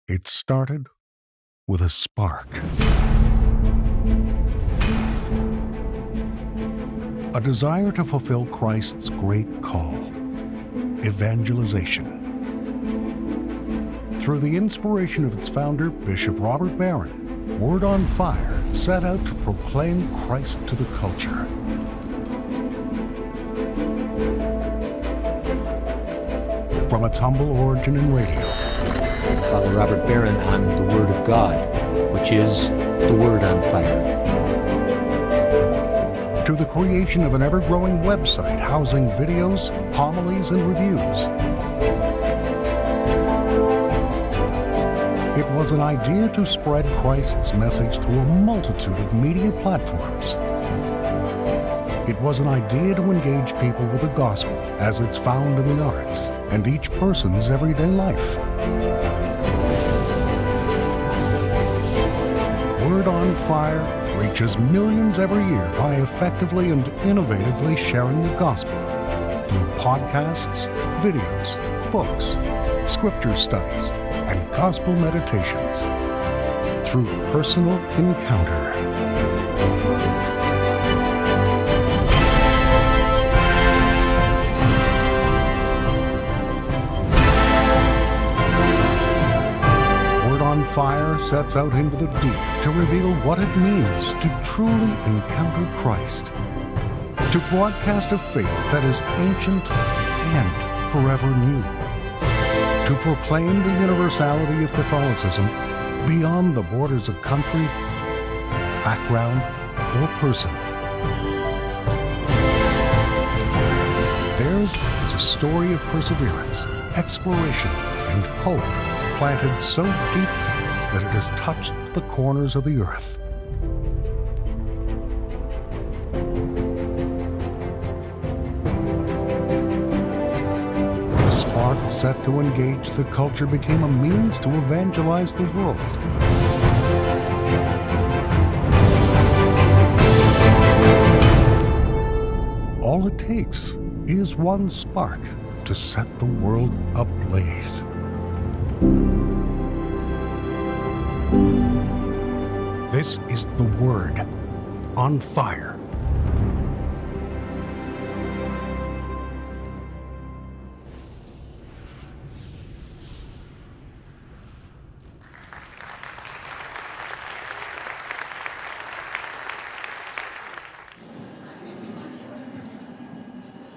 It started with a spark. A desire to fulfill Christ's great call, evangelization. Through the inspiration of its founder, Bishop Robert Barron, Word on Fire set out to proclaim Christ to the culture. From its humble origin in radio, Father Robert Barron on the Word of God, which is the Word on Fire. To the creation of an ever-growing website housing videos, homilies, and reviews. It was an idea to spread Christ's message through a multitude of media platforms. It was an idea to engage people with the gospel as it's found in the arts and each person's everyday life. Word on Fire reaches millions every year by effectively and innovatively sharing the gospel through podcasts, videos, books, scripture studies, and gospel meditations through personal encounter. Fire sets out into the deep to reveal what it means to truly encounter Christ, to broadcast a faith that is ancient and forever new, to proclaim the universality of Catholicism beyond the borders of country, background, or person. Theirs is a story of perseverance, exploration, and hope planted so deeply that it has touched the corners of the earth. The spark set to engage the culture became a means to evangelize the world. All it takes is one spark to set the world ablaze. This is the Word on Fire.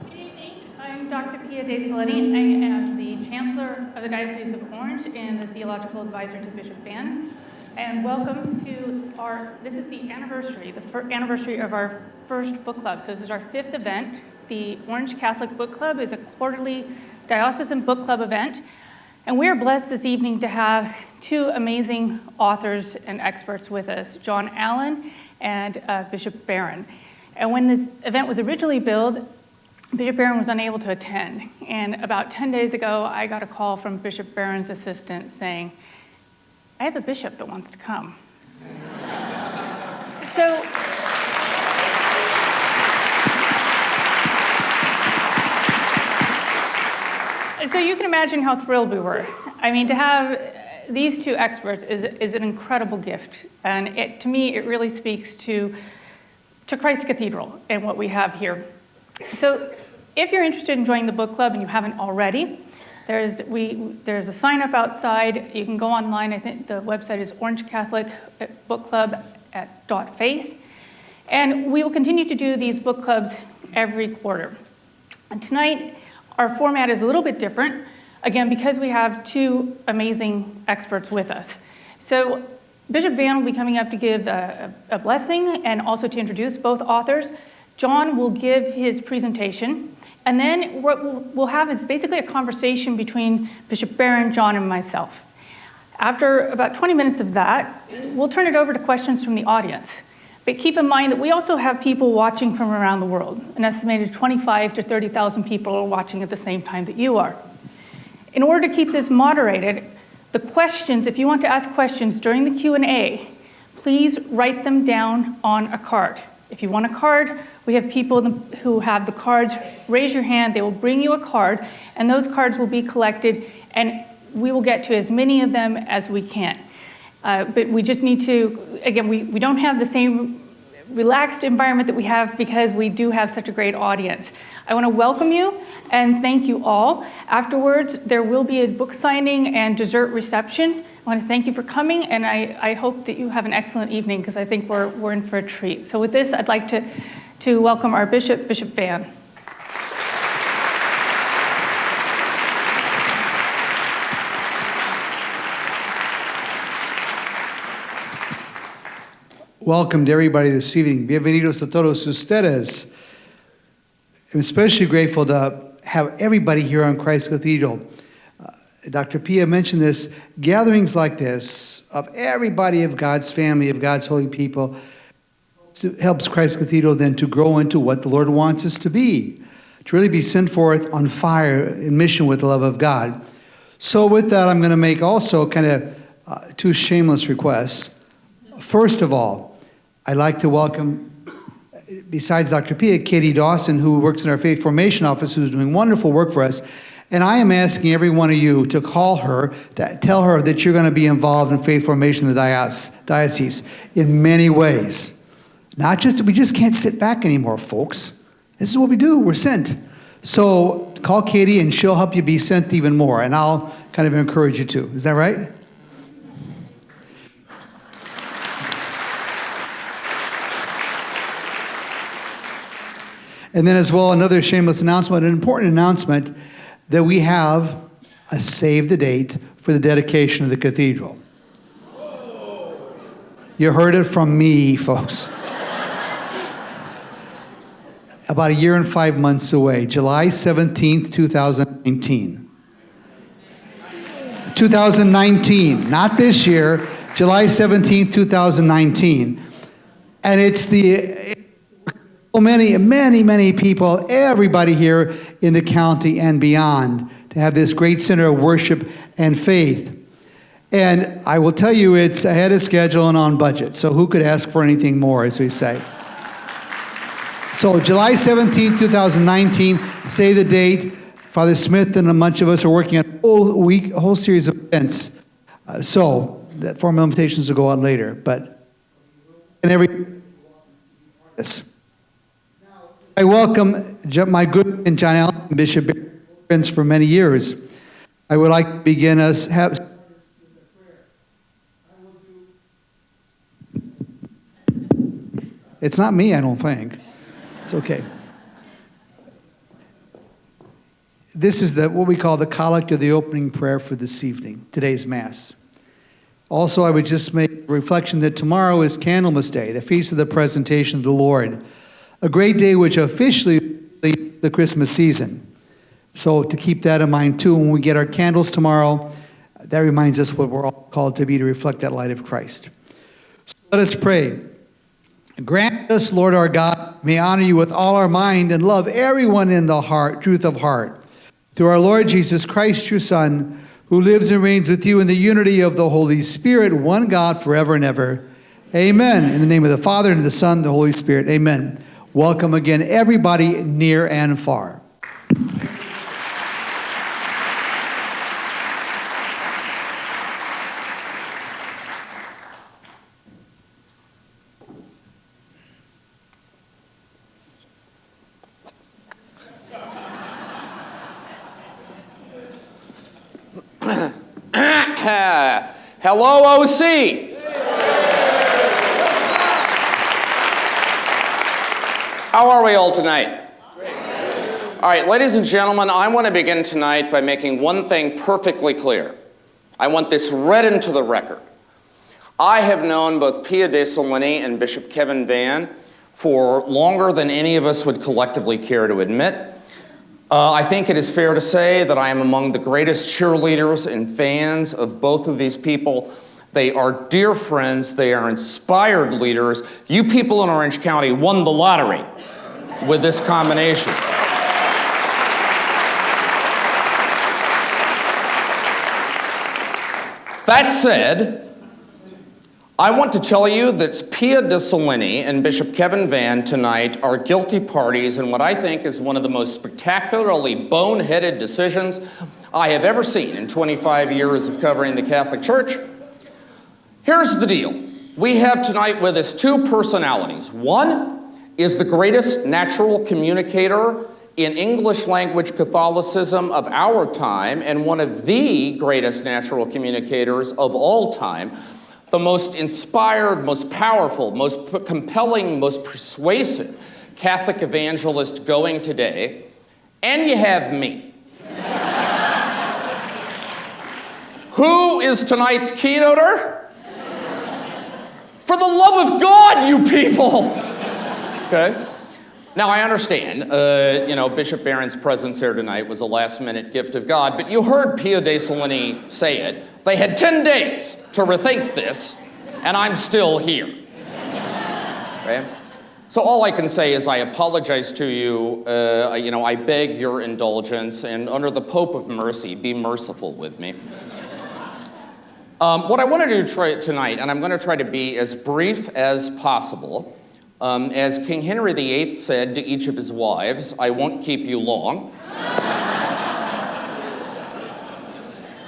Good evening. I'm Dr. Pia De Saletti. I am the Chancellor of the Diocese of Orange and the Theological Advisor to Bishop Barron. And welcome to this is the anniversary, anniversary of our first book club. So this is our 5th event. The Orange Catholic Book Club is a quarterly diocesan book club event. And we are blessed this evening to have 2 amazing authors and experts with us, John Allen and Bishop Barron. And when this event was originally billed, Bishop Barron was unable to attend. And about 10 days ago, I got a call from Bishop Barron's assistant saying, I have a bishop that wants to come. So you can imagine how thrilled we were. I mean, to have these 2 experts is an incredible gift. And to me, it really speaks to Christ Cathedral and what we have here. So if you're interested in joining the book club and you haven't already, there's a sign up outside. You can go online. I think the website is Orange Catholic Book Club at .faith. And we will continue to do these book clubs every quarter. And tonight, our format is a little bit different, again, because we have 2 amazing experts with us. So Bishop Van will be coming up to give a blessing and also to introduce both authors. John will give his presentation. And then what we'll have is basically a conversation between Bishop Barron, John, and myself. After about 20 minutes of that, we'll turn it over to questions from the audience. But keep in mind that we also have people watching from around the world. An estimated 25 to 30,000 people are watching at the same time that you are. In order to keep this moderated, the questions, if you want to ask questions during the Q&A, please write them down on a card. If you want a card, we have people who have the cards. Raise your hand, they will bring you a card, and those cards will be collected. And we will get to as many of them as we can. But we just need to, again, we don't have the same relaxed environment that we have because we do have such a great audience. I want to welcome you and thank you all. Afterwards, there will be a book signing and dessert reception. I want to thank you for coming, and I hope that you have an excellent evening because I think we're in for a treat. So with this, I'd like to welcome our bishop, Bishop Barron. Welcome to everybody this evening. Bienvenidos a todos ustedes. I'm especially grateful to have everybody here on Christ Cathedral. Dr. Pia mentioned this. Gatherings like this of everybody of God's family, of God's holy people, helps Christ Cathedral then to grow into what the Lord wants us to be, to really be sent forth on fire in mission with the love of God. So with that, I'm going to make also kind of two shameless requests. First of all, I'd like to welcome, besides Dr. Pia, Katie Dawson, who works in our Faith Formation office, who's doing wonderful work for us. And I am asking every one of you to call her, to tell her that you're going to be involved in Faith Formation in the diocese in many ways. We just can't sit back anymore, folks. This is what we do. We're sent. So call Katie and she'll help you be sent even more. And I'll kind of encourage you to. Is that right? And then as well, another shameless announcement, an important announcement, that we have a save the date for the dedication of the cathedral. You heard it from me, folks. About a year and 5 months away, July 17th, 2019. 2019, not this year, July 17th, 2019. And it's many people, everybody here in the county and beyond, to have this great center of worship and faith. And I will tell you, it's ahead of schedule and on budget. So who could ask for anything more, as we say? So July 17, 2019, say the date. Father Smith and a bunch of us are working on a whole series of events. So that formal invitations will go out later. Yes. I welcome my good friend John Allen, Bishop Barron, friends for many years. I would like to begin us have. It's not me, I don't think. It's okay. This is what we call the collect or the opening prayer for this evening, today's Mass. Also, I would just make a reflection that tomorrow is Candlemas Day, the Feast of the Presentation of the Lord. A great day which officially is the Christmas season. So to keep that in mind too, when we get our candles tomorrow, that reminds us what we're all called to be, to reflect that light of Christ. So let us pray. Grant us, Lord our God, may honor you with all our mind and love everyone in the heart, truth of heart. Through our Lord Jesus Christ, your Son, who lives and reigns with you in the unity of the Holy Spirit, one God, forever and ever. Amen. In the name of the Father, and the Son, and the Holy Spirit. Amen. Welcome again, everybody near and far. Hello, OC. How are we all tonight? All right, ladies and gentlemen, I want to begin tonight by making one thing perfectly clear. I want this read into the record. I have known both Pia de Solini and Bishop Kevin Van for longer than any of us would collectively care to admit. I think it is fair to say that I am among the greatest cheerleaders and fans of both of these people. They are dear friends. They are inspired leaders. You people in Orange County won the lottery with this combination. That said, I want to tell you that Pia de Solini and Bishop Kevin Van tonight are guilty parties in what I think is one of the most spectacularly boneheaded decisions I have ever seen in 25 years of covering the Catholic Church. Here's the deal. We have tonight with us two personalities. One is the greatest natural communicator in English language Catholicism of our time, and one of the greatest natural communicators of all time, the most inspired, most powerful, most compelling, most persuasive Catholic evangelist going today, and you have me. Who is tonight's keynoter? For the love of God, you people! Okay? Now, I understand, Bishop Barron's presence here tonight was a last-minute gift of God, but you heard Pio de Solini say it. They had 10 days to rethink this, and I'm still here. Okay? So all I can say is I apologize to you. I beg your indulgence, and under the Pope of Mercy, be merciful with me. What I want to do tonight, and I'm going to try to be as brief as possible. As King Henry VIII said to each of his wives, I won't keep you long.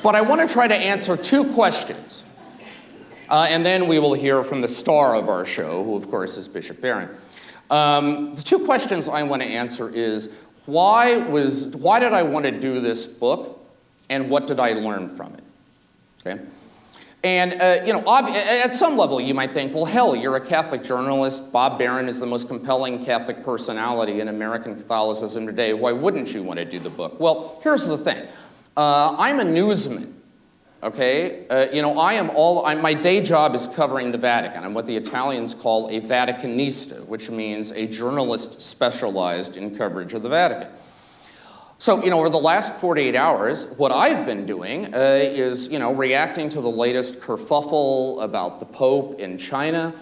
But I want to try to answer two questions. And then we will hear from the star of our show, who of course is Bishop Barron. The two questions I want to answer is, why did I want to do this book, and what did I learn from it? Okay? And, at some level you might think, well, hell, you're a Catholic journalist. Bob Barron is the most compelling Catholic personality in American Catholicism today. Why wouldn't you want to do the book? Well, here's the thing. I'm a newsman, okay? My day job is covering the Vatican. I'm what the Italians call a Vaticanista, which means a journalist specialized in coverage of the Vatican. So, over the last 48 hours, what I've been doing is, reacting to the latest kerfuffle about the Pope in China,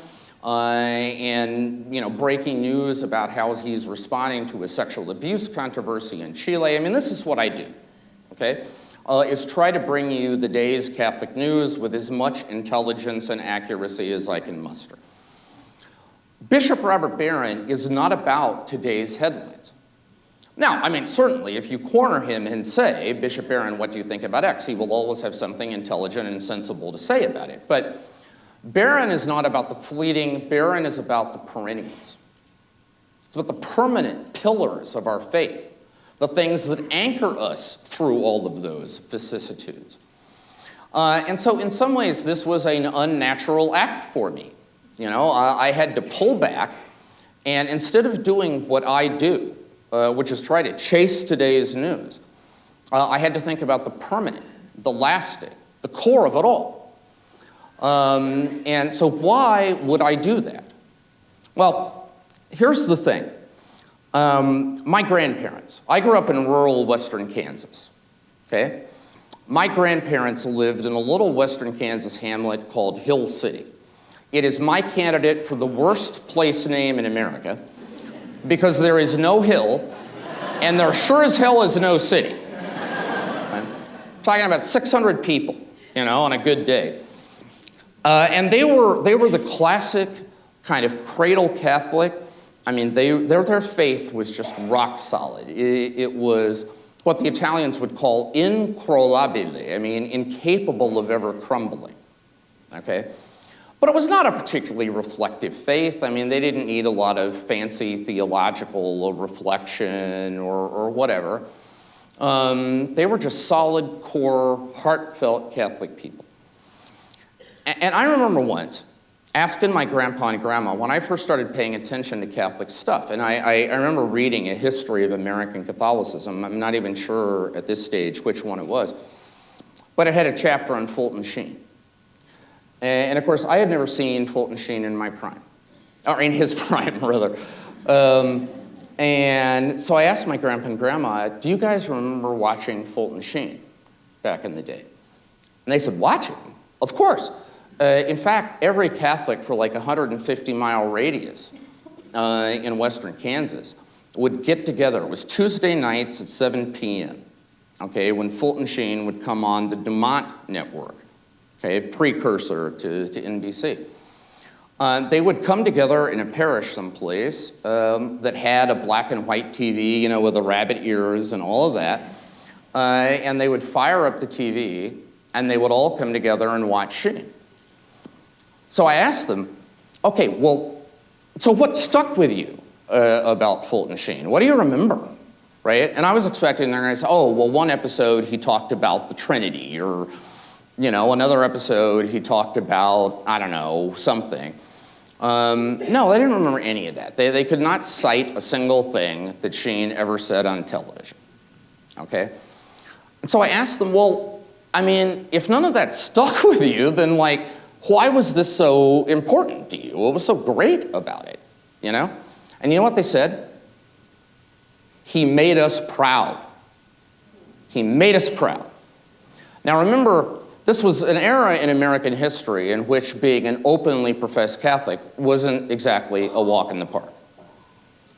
and, breaking news about how he's responding to a sexual abuse controversy in Chile. I mean, this is what I do, okay? Is try to bring you the day's Catholic news with as much intelligence and accuracy as I can muster. Bishop Robert Barron is not about today's headlines. Now, I mean, certainly, if you corner him and say, Bishop Barron, what do you think about X? He will always have something intelligent and sensible to say about it. But Barron is not about the fleeting. Barron is about the perennials. It's about the permanent pillars of our faith, the things that anchor us through all of those vicissitudes. And so, in some ways, this was an unnatural act for me. I had to pull back, and instead of doing what I do, which is try to chase today's news, I had to think about the permanent, the lasting, the core of it all. And so why would I do that? Well, here's the thing. My grandparents, I grew up in rural western Kansas, okay? My grandparents lived in a little western Kansas hamlet called Hill City. It is my candidate for the worst place name in America, because there is no hill, and there sure as hell is no city. I'm talking about 600 people, on a good day. And they were the classic kind of cradle Catholic. I mean, their faith was just rock solid. It was what the Italians would call incrollabile, I mean, incapable of ever crumbling, okay? But it was not a particularly reflective faith. I mean, they didn't need a lot of fancy theological reflection or whatever. They were just solid, core, heartfelt Catholic people. And I remember once asking my grandpa and grandma when I first started paying attention to Catholic stuff, and I remember reading a history of American Catholicism. I'm not even sure at this stage which one it was, but it had a chapter on Fulton Sheen. And of course, I had never seen Fulton Sheen in my prime, or in his prime, rather. And so I asked my grandpa and grandma, do you guys remember watching Fulton Sheen back in the day? And they said, watching? Of course. In fact, every Catholic for like a 150-mile radius in western Kansas would get together. It was Tuesday nights at 7 p.m., okay, when Fulton Sheen would come on the Dumont network. Okay, precursor to NBC. They would come together in a parish someplace that had a black and white TV, with the rabbit ears and all of that. and they would fire up the TV, and they would all come together and watch Sheen. So I asked them, okay, well, so what stuck with you about Fulton Sheen? What do you remember, right? And I was expecting they're going to say, oh, well, one episode he talked about the Trinity, or, another episode he talked about, I don't know, something. No, they didn't remember any of that. They could not cite a single thing that Sheen ever said on television, okay? And so I asked them, well, I mean, if none of that stuck with you, then why was this so important to you? What was so great about it, And you know what they said? He made us proud. He made us proud. Now remember, this was an era in American history in which being an openly professed Catholic wasn't exactly a walk in the park,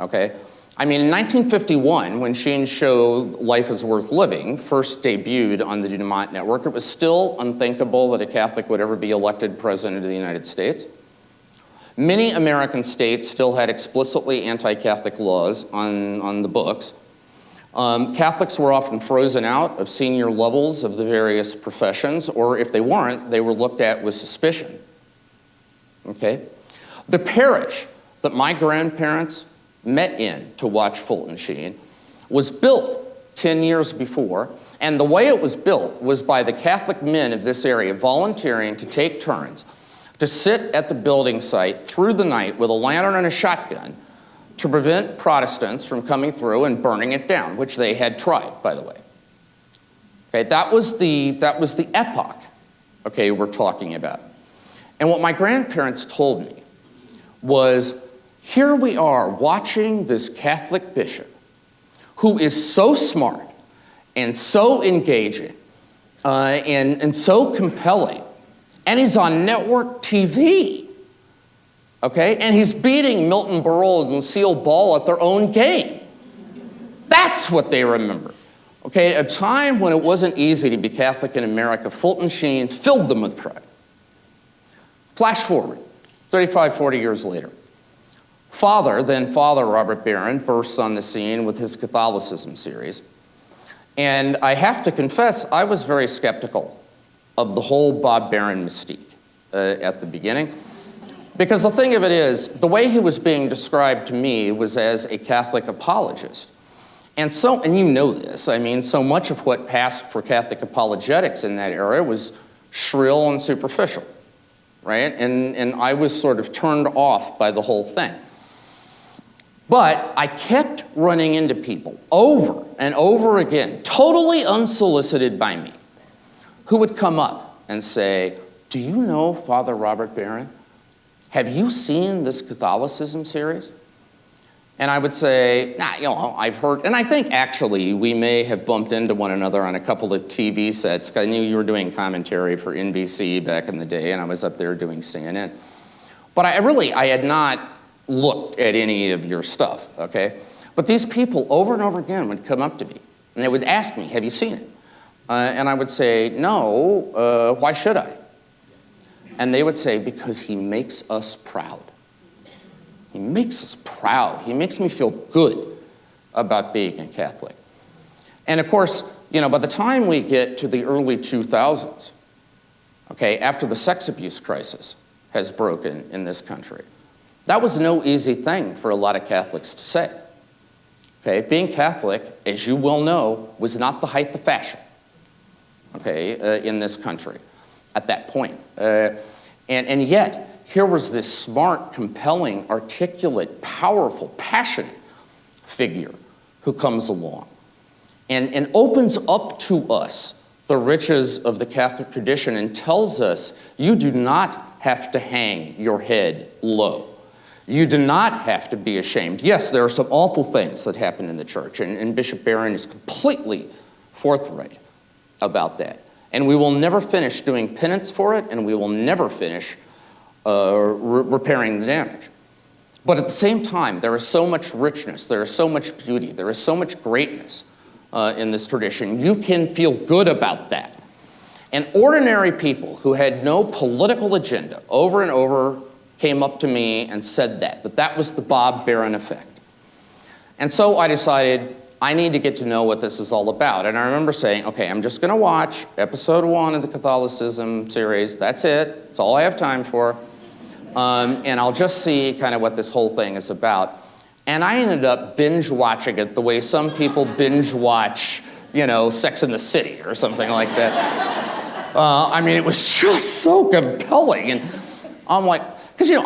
okay? I mean, in 1951, when Sheen's show Life is Worth Living first debuted on the Dumont Network, it was still unthinkable that a Catholic would ever be elected president of the United States. Many American states still had explicitly anti-Catholic laws on the books. Catholics were often frozen out of senior levels of the various professions, or if they weren't, they were looked at with suspicion, okay? The parish that my grandparents met in to watch Fulton Sheen was built 10 years before, and the way it was built was by the Catholic men of this area volunteering to take turns to sit at the building site through the night with a lantern and a shotgun to prevent Protestants from coming through and burning it down, which they had tried, by the way. Okay, that was the epoch, okay, we're talking about. And what my grandparents told me was, here we are watching this Catholic bishop who is so smart and so engaging and so compelling, and he's on network TV. Okay, and he's beating Milton Berle and Lucille Ball at their own game. That's what they remember. Okay, at a time when it wasn't easy to be Catholic in America, Fulton Sheen filled them with pride. Flash forward, 35, 40 years later. Then Father Robert Barron bursts on the scene with his Catholicism series. And I have to confess, I was very skeptical of the whole Bob Barron mystique at the beginning. Because the thing of it is, the way he was being described to me was as a Catholic apologist. And you know this, I mean, so much of what passed for Catholic apologetics in that era was shrill and superficial, right? And I was sort of turned off by the whole thing. But I kept running into people over and over again, totally unsolicited by me, who would come up and say, do you know Father Robert Barron? Have you seen this Catholicism series? And I would say, I've heard, and I think actually we may have bumped into one another on a couple of TV sets. I knew you were doing commentary for NBC back in the day, and I was up there doing CNN. But I had not looked at any of your stuff, okay? But these people over and over again would come up to me, and they would ask me, have you seen it? And I would say, no, why should I? And they would say, because he makes us proud. He makes us proud. He makes me feel good about being a Catholic. And of course, by the time we get to the early 2000s, okay, after the sex abuse crisis has broken in this country, that was no easy thing for a lot of Catholics to say. Okay, being Catholic, as you well know, was not the height of fashion, okay, in this country at that point. And yet, here was this smart, compelling, articulate, powerful, passionate figure who comes along and opens up to us the riches of the Catholic tradition and tells us you do not have to hang your head low. You do not have to be ashamed. Yes, there are some awful things that happen in the church, and Bishop Barron is completely forthright about that. And we will never finish doing penance for it, and we will never finish repairing the damage. But at the same time, there is so much richness, there is so much beauty, there is so much greatness in this tradition. You can feel good about that. And ordinary people who had no political agenda over and over came up to me and said that was the Bob Barron effect. And so I decided I need to get to know what this is all about. And I remember saying, okay, I'm just going to watch episode 1 of the Catholicism series. That's it. That's all I have time for. And I'll just see kind of what this whole thing is about. And I ended up binge watching it the way some people binge watch, you know, Sex and the City or something like that. I mean, it was just so compelling. And I'm like, because, you know,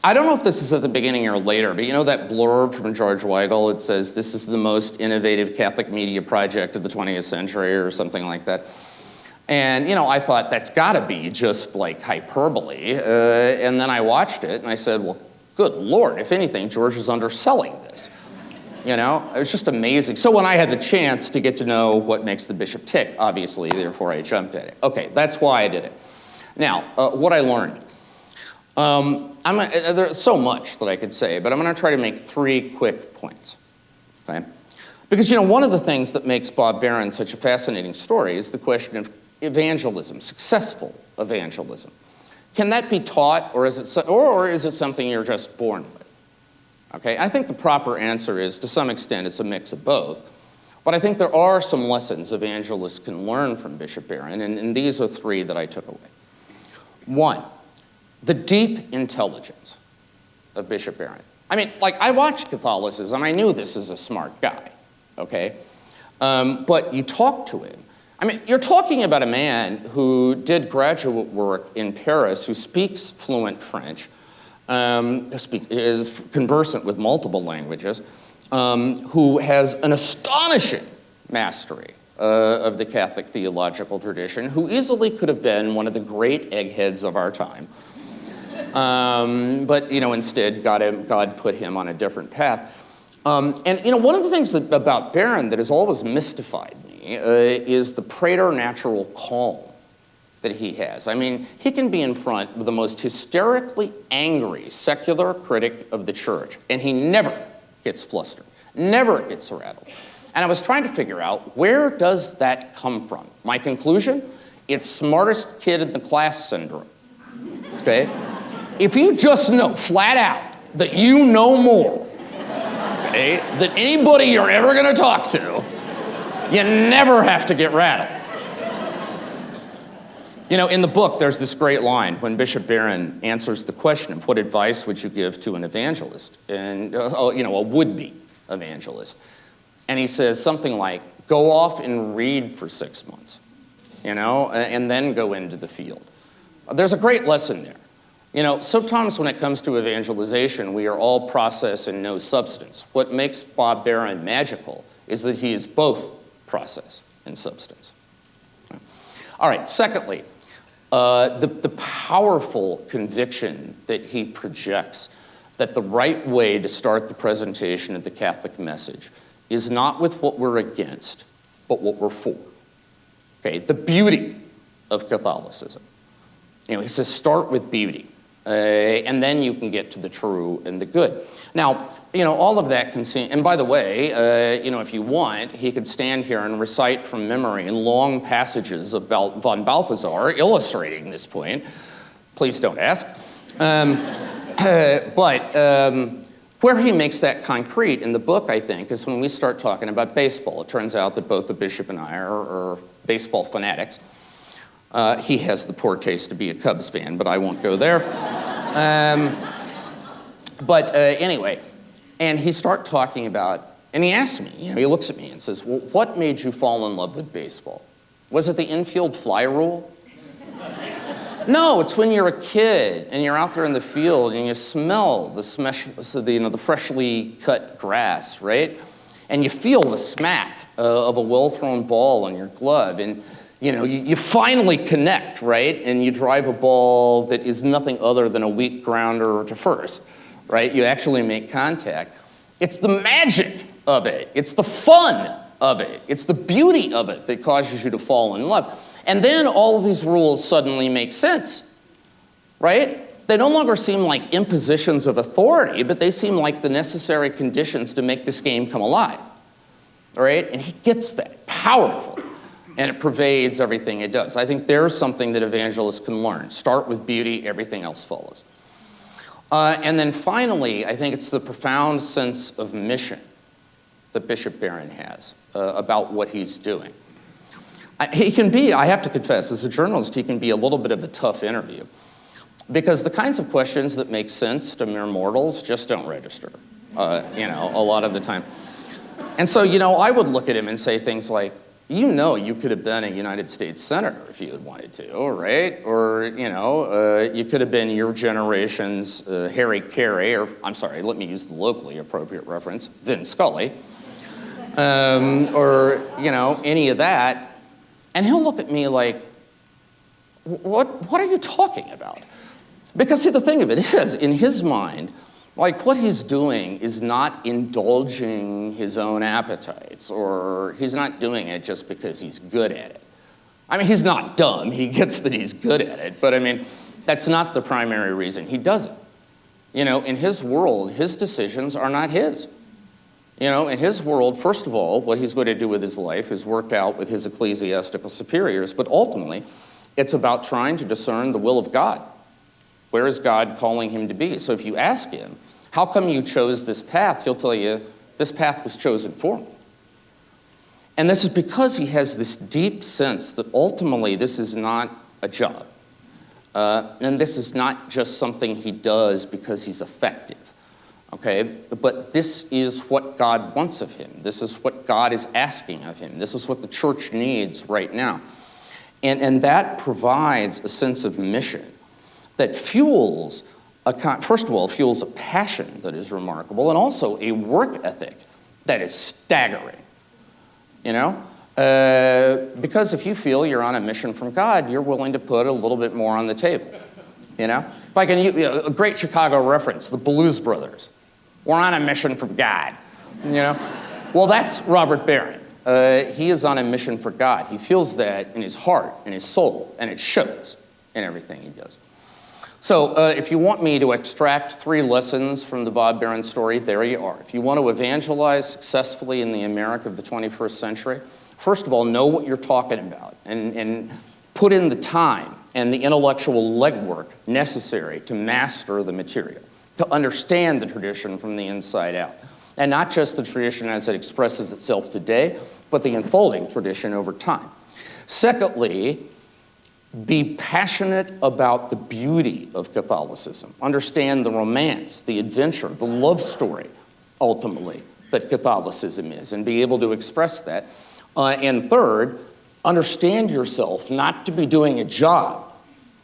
I don't know if this is at the beginning or later, but you know that blurb from George Weigel? It says, this is the most innovative Catholic media project of the 20th century or something like that. And, you know, I thought that's got to be just like hyperbole. And then I watched it and I said, well, good Lord, if anything, George is underselling this. You know, it was just amazing. So when I had the chance to get to know what makes the bishop tick, obviously, therefore I jumped at it. Okay, that's why I did it. Now, what I learned. There's so much that I could say, but I'm going to try to make 3 quick points. Okay? Because, you know, one of the things that makes Bob Barron such a fascinating story is the question of evangelism, successful evangelism. Can that be taught, or is it something you're just born with? Okay, I think the proper answer is, to some extent, it's a mix of both. But I think there are some lessons evangelists can learn from Bishop Barron, and these are 3 that I took away. 1, the deep intelligence of Bishop Barron. I mean, like, I watched Catholicism, I knew this is a smart guy, okay? But you talk to him. I mean, you're talking about a man who did graduate work in Paris, who speaks fluent French, is conversant with multiple languages, who has an astonishing mastery of the Catholic theological tradition, who easily could have been one of the great eggheads of our time. But, you know, instead, God put him on a different path. And, you know, one of the things about Barron that has always mystified me is the preternatural calm that he has. I mean, he can be in front of the most hysterically angry secular critic of the church, and he never gets flustered, never gets rattled. And I was trying to figure out, where does that come from? My conclusion? It's smartest kid in the class syndrome, okay? If you just know, flat out, that you know more, okay, than anybody you're ever gonna talk to, you never have to get rattled. You know, in the book, there's this great line when Bishop Barron answers the question of what advice would you give to an evangelist, and, you know, a would-be evangelist. And he says something like, go off and read for 6 months, you know, and then go into the field. There's a great lesson there. You know, sometimes when it comes to evangelization, we are all process and no substance. What makes Bob Barron magical is that he is both process and substance. All right, secondly, the powerful conviction that he projects that the right way to start the presentation of the Catholic message is not with what we're against, but what we're for. Okay, the beauty of Catholicism. You know, he says start with beauty, and then you can get to the true and the good. Now, you know, all of that can seem, and by the way, you know, if you want, he could stand here and recite from memory in long passages of von Balthasar illustrating this point. Please don't ask. Where he makes that concrete in the book, I think, is when we start talking about baseball. It turns out that both the bishop and I are baseball fanatics. He has the poor taste to be a Cubs fan, but I won't go there. Anyway, and he starts talking about, and he asks me, you know, he looks at me and says, well, what made you fall in love with baseball? Was it the infield fly rule? No, it's when you're a kid and you're out there in the field and you smell the freshly cut grass, right? And you feel the smack of a well-thrown ball on your glove, and you know, you finally connect, right? And you drive a ball that is nothing other than a weak grounder to first, right? You actually make contact. It's the magic of it. It's the fun of it. It's the beauty of it that causes you to fall in love. And then all of these rules suddenly make sense, right? They no longer seem like impositions of authority, but they seem like the necessary conditions to make this game come alive, right? And he gets that, powerful, and it pervades everything it does. I think there's something that evangelists can learn. Start with beauty, everything else follows. And then finally, I think it's the profound sense of mission that Bishop Barron has about what he's doing. He can be, I have to confess, as a journalist, he can be a little bit of a tough interview, because the kinds of questions that make sense to mere mortals just don't register, you know, a lot of the time. And so, you know, I would look at him and say things like, you know, you could have been a United States Senator if you had wanted to, right? Or, you know, you could have been your generation's Harry Carey, or, I'm sorry, let me use the locally appropriate reference, Vin Scully, or, you know, any of that. And he'll look at me like, what are you talking about? Because, see, the thing of it is, in his mind, like, what he's doing is not indulging his own appetites, or he's not doing it just because he's good at it. I mean, he's not dumb. He gets that he's good at it, but I mean, that's not the primary reason he does it. You know, in his world, his decisions are not his. You know, in his world, first of all, what he's going to do with his life is work out with his ecclesiastical superiors, but ultimately, it's about trying to discern the will of God. Where is God calling him to be? So if you ask him, how come you chose this path? He'll tell you, this path was chosen for me. And this is because he has this deep sense that ultimately this is not a job. And this is not just something he does because he's effective. Okay? But this is what God wants of him. This is what God is asking of him. This is what the church needs right now. And that provides a sense of mission that fuels, first of all, fuels a passion that is remarkable, and also a work ethic that is staggering, you know? Because if you feel you're on a mission from God, you're willing to put a little bit more on the table, you know? If I can use a great Chicago reference, the Blues Brothers. We're on a mission from God, you know? Well, that's Robert Barron. He is on a mission for God. He feels that in his heart, in his soul, and it shows in everything he does. So if you want me to extract 3 lessons from the Bob Barron story, there you are. If you want to evangelize successfully in the America of the 21st century, first of all, know what you're talking about and put in the time and the intellectual legwork necessary to master the material, to understand the tradition from the inside out. And not just the tradition as it expresses itself today, but the unfolding tradition over time. Secondly, be passionate about the beauty of Catholicism. Understand the romance, the adventure, the love story, ultimately, that Catholicism is, and be able to express that. And third, understand yourself not to be doing a job,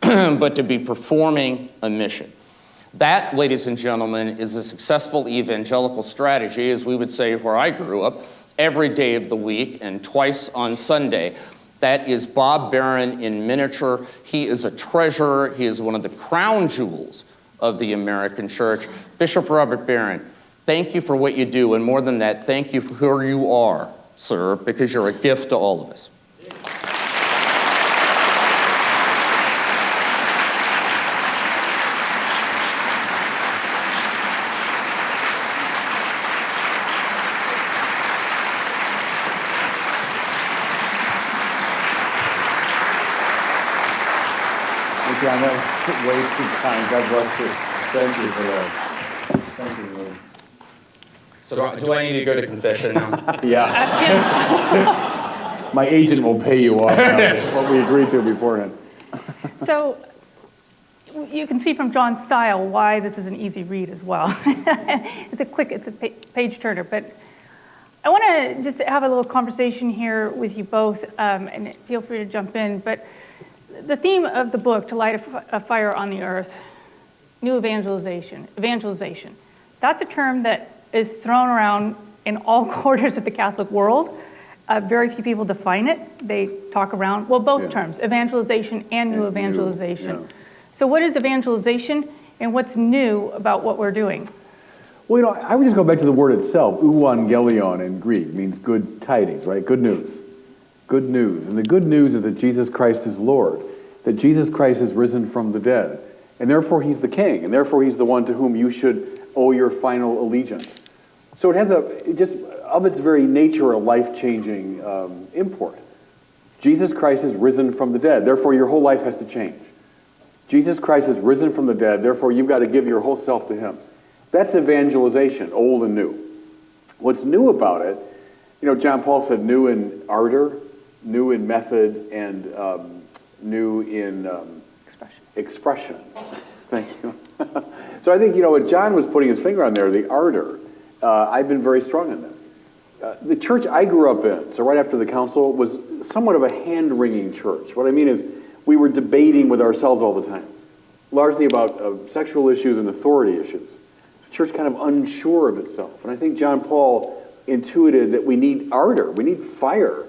but to be performing a mission. That, ladies and gentlemen, is a successful evangelical strategy, as we would say where I grew up, every day of the week and twice on Sunday. That is Bob Barron in miniature. He is a treasure. He is one of the crown jewels of the American church. Bishop Robert Barron, thank you for what you do, and more than that, thank you for who you are, sir, because you're a gift to all of us. I know, wasted time. God bless you. Thank you for that. Thank you, Lord. So do I need to go to confession now? Yeah. My agent will pay you off now, what we agreed to beforehand. So you can see from John's style why this is an easy read as well. It's a page turner, but I want to just have a little conversation here with you both, and feel free to jump in, but the theme of the book, To Light a Fire on the Earth, new evangelization. That's a term that is thrown around in all quarters of the Catholic world. Very few people define it. They talk around, well, both terms, evangelization and new evangelization. Yeah. So what is evangelization, and what's new about what we're doing? Well, you know, I would just go back to the word itself. Euangelion in Greek means good tidings, right? Good news. Good news. And the good news is that Jesus Christ is Lord, that Jesus Christ is risen from the dead, and therefore he's the king, and therefore he's the one to whom you should owe your final allegiance. So it has just of its very nature, a life-changing import. Jesus Christ is risen from the dead, therefore your whole life has to change. Jesus Christ is risen from the dead, therefore you've got to give your whole self to him. That's evangelization, old and new. What's new about it, John Paul said new in ardor, new in method, and new in expression. Thank you. So I think, what John was putting his finger on there, the ardor, I've been very strong in that. The church I grew up in, so right after the council, was somewhat of a hand-wringing church. What I mean is we were debating with ourselves all the time, largely about sexual issues and authority issues. The church kind of unsure of itself. And I think John Paul intuited that we need ardor, we need fire,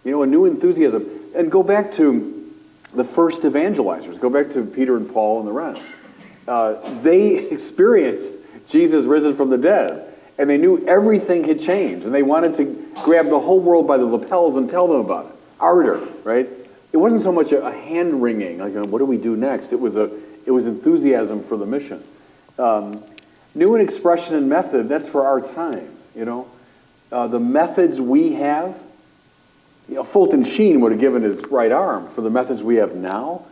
a new enthusiasm. And go back to the first evangelizers, go back to Peter and Paul and the rest. They experienced Jesus risen from the dead, and they knew everything had changed, and they wanted to grab the whole world by the lapels and tell them about it. Ardor, right? It wasn't so much a hand-wringing, like, what do we do next? It was enthusiasm for the mission. New in expression and method, that's for our time, The methods we have, Fulton Sheen would have given his right arm for the methods we have now.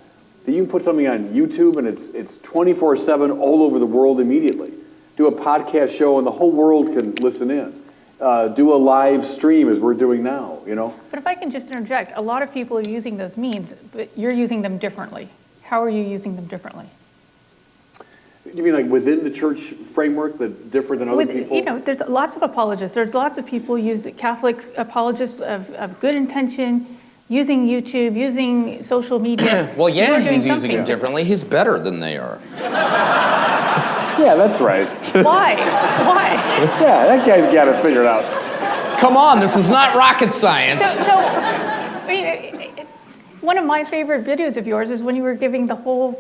That you can put something on YouTube and it's 24/7 all over the world immediately. Do a podcast show and the whole world can listen in. Do a live stream as we're doing now, But if I can just interject, a lot of people are using those means, but you're using them differently. How are you using them differently? You mean like within the church framework, that different than other people? There's lots of apologists. There's lots of people use Catholic apologists of good intention, using YouTube, using social media. Well, yeah, he's using them differently. He's better than they are. Yeah, that's right. Why? Yeah, that guy's got it figured out. Come on, this is not rocket science. I mean, one of my favorite videos of yours is when you were giving the whole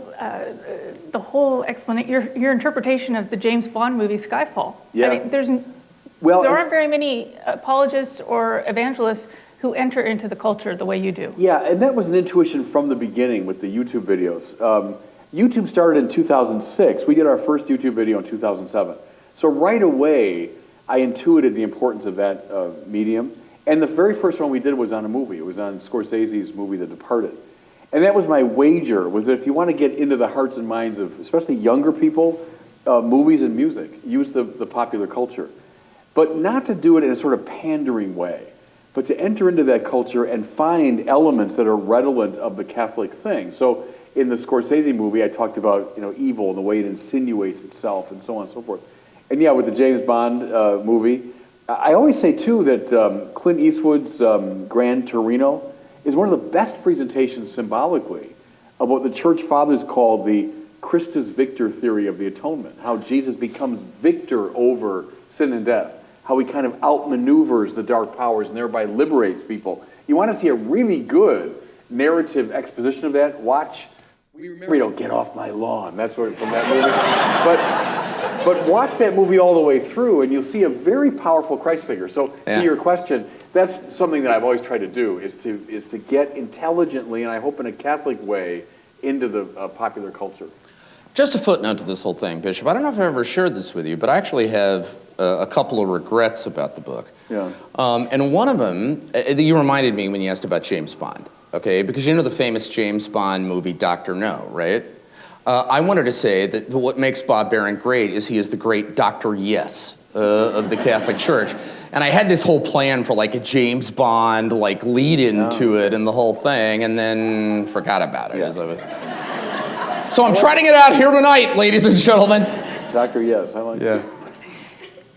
explanation, your interpretation of the James Bond movie Skyfall. Yeah. I mean, there aren't very many apologists or evangelists who enter into the culture the way you do. Yeah, and that was an intuition from the beginning with the YouTube videos. YouTube started in 2006. We did our first YouTube video in 2007. So right away, I intuited the importance of that medium. And the very first one we did was on a movie. It was on Scorsese's movie, The Departed. And that was my wager, was that if you want to get into the hearts and minds of especially younger people, movies and music, use the popular culture. But not to do it in a sort of pandering way, but to enter into that culture and find elements that are redolent of the Catholic thing. So in the Scorsese movie, I talked about evil and the way it insinuates itself and so on and so forth. And yeah, with the James Bond movie, I always say too that Clint Eastwood's Gran Torino is one of the best presentations symbolically of what the Church Fathers called the Christus Victor theory of the atonement, how Jesus becomes victor over sin and death, how he kind of outmaneuvers the dark powers and thereby liberates people. You want to see a really good narrative exposition of that? Watch, Get Off My Lawn. That's from that movie. But watch that movie all the way through and you'll see a very powerful Christ figure. So to your question, that's something that I've always tried to do, is to get intelligently, and I hope in a Catholic way, into the popular culture. Just a footnote to this whole thing, Bishop. I don't know if I've ever shared this with you, but I actually have a couple of regrets about the book. Yeah. And one of them, you reminded me when you asked about James Bond, okay? Because the famous James Bond movie, Dr. No, right? I wanted to say that what makes Bob Barron great is he is the great Dr. Yes of the Catholic Church. And I had this whole plan for like a James Bond lead into it and the whole thing, and then forgot about it. Yeah. So I'm trying it out here tonight, ladies and gentlemen. Dr. Yes, I like that.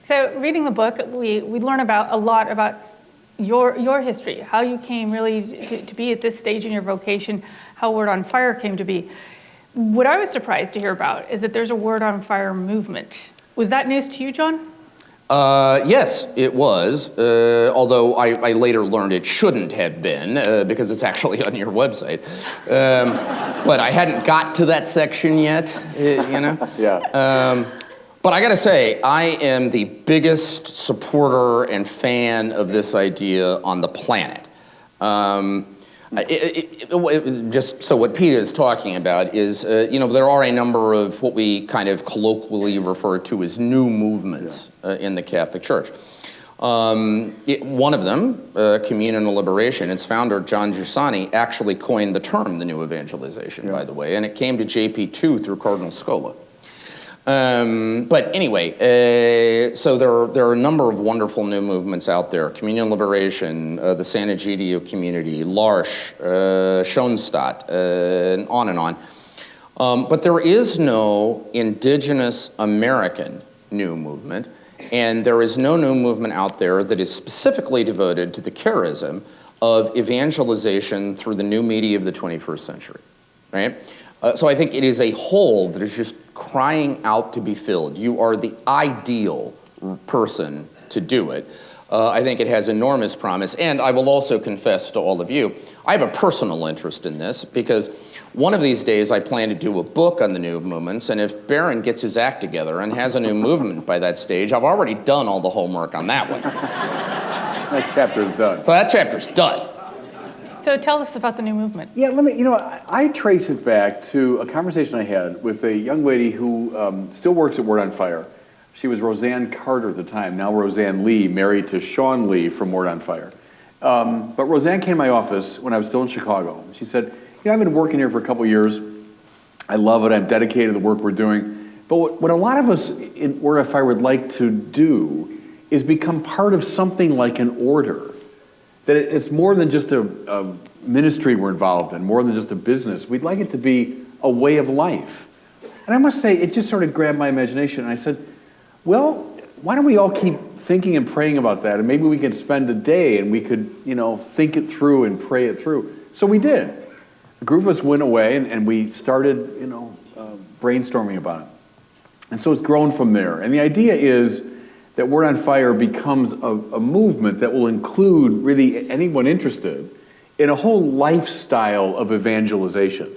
So reading the book, we learn a lot about your history, how you came really to be at this stage in your vocation, how Word on Fire came to be. What I was surprised to hear about is that there's a Word on Fire movement. Was that news to you, John? Yes, it was, although I later learned it shouldn't have been, because it's actually on your website. But I hadn't got to that section yet, Yeah. But I gotta say, I am the biggest supporter and fan of this idea on the planet. Just so what Peter is talking about is, there are a number of what we kind of colloquially refer to as new movements in the Catholic Church. One of them, Communion and Liberation, its founder, John Giussani, actually coined the term the new evangelization, by the way, and it came to JP2 through Cardinal Scola. But anyway, so there are a number of wonderful new movements out there. Communion Liberation, the San Egidio community, L'Arche, Schoenstatt, and on and on. But there is no indigenous American new movement, and there is no new movement out there that is specifically devoted to the charism of evangelization through the new media of the 21st century, right? So I think it is a hole that is just crying out to be filled. You are the ideal person to do it. I think it has enormous promise, and I will also confess to all of you, I have a personal interest in this because one of these days I plan to do a book on the new movements, and if Barron gets his act together and has a new movement by that stage, I've already done all the homework on that one. That chapter's done. So that chapter's done. So tell us about the new movement. Yeah, I trace it back to a conversation I had with a young lady who still works at Word on Fire. She was Roseanne Carter at the time, now Roseanne Lee, married to Sean Lee from Word on Fire. But Roseanne came to my office when I was still in Chicago. She said, I've been working here for a couple years. I love it. I'm dedicated to the work we're doing. But what a lot of us in Word on Fire would like to do is become part of something like an order. That it's more than just a ministry we're involved in, more than just a business. We'd like it to be a way of life. And I must say, it just sort of grabbed my imagination. And I said, well, why don't we all keep thinking and praying about that? And maybe we could spend a day and we could, think it through and pray it through. So we did. A group of us went away and we started, brainstorming about it. And so it's grown from there. And the idea is that Word on Fire becomes a movement that will include really anyone interested in a whole lifestyle of evangelization.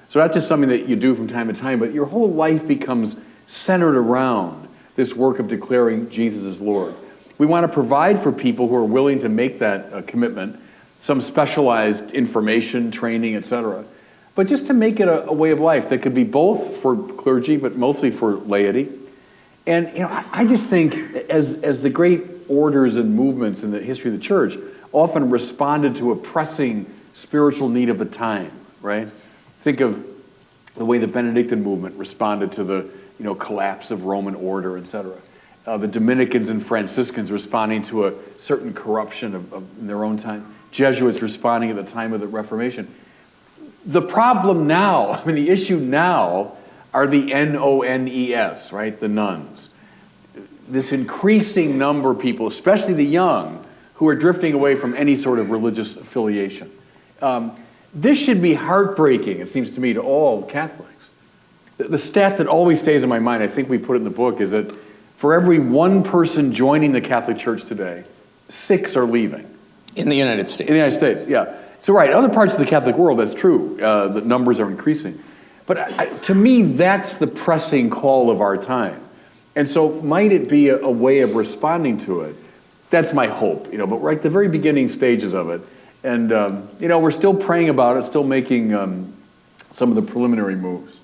So not just something that you do from time to time, but your whole life becomes centered around this work of declaring Jesus as Lord. We want to provide for people who are willing to make that commitment, some specialized information, training, etc. But just to make it a way of life that could be both for clergy, but mostly for laity. And I just think as the great orders and movements in the history of the church often responded to a pressing spiritual need of the time, right? Think of the way the Benedictine movement responded to the collapse of Roman order, etc. The Dominicans and Franciscans responding to a certain corruption of in their own time. Jesuits responding at the time of the Reformation. The problem now, the issue now are the N-O-N-E-S, right? The nuns. This increasing number of people, especially the young, who are drifting away from any sort of religious affiliation. This should be heartbreaking, it seems to me, to all Catholics. The stat that always stays in my mind, I think we put it in the book, is that for every one person joining the Catholic Church today, 6 are leaving. In the United States. In the United States, yeah. So right, other parts of the Catholic world, that's true. The numbers are increasing. But to me, that's the pressing call of our time. And so might it be a way of responding to it? That's my hope, but we're at the very beginning stages of it. And, we're still praying about it, still making some of the preliminary moves.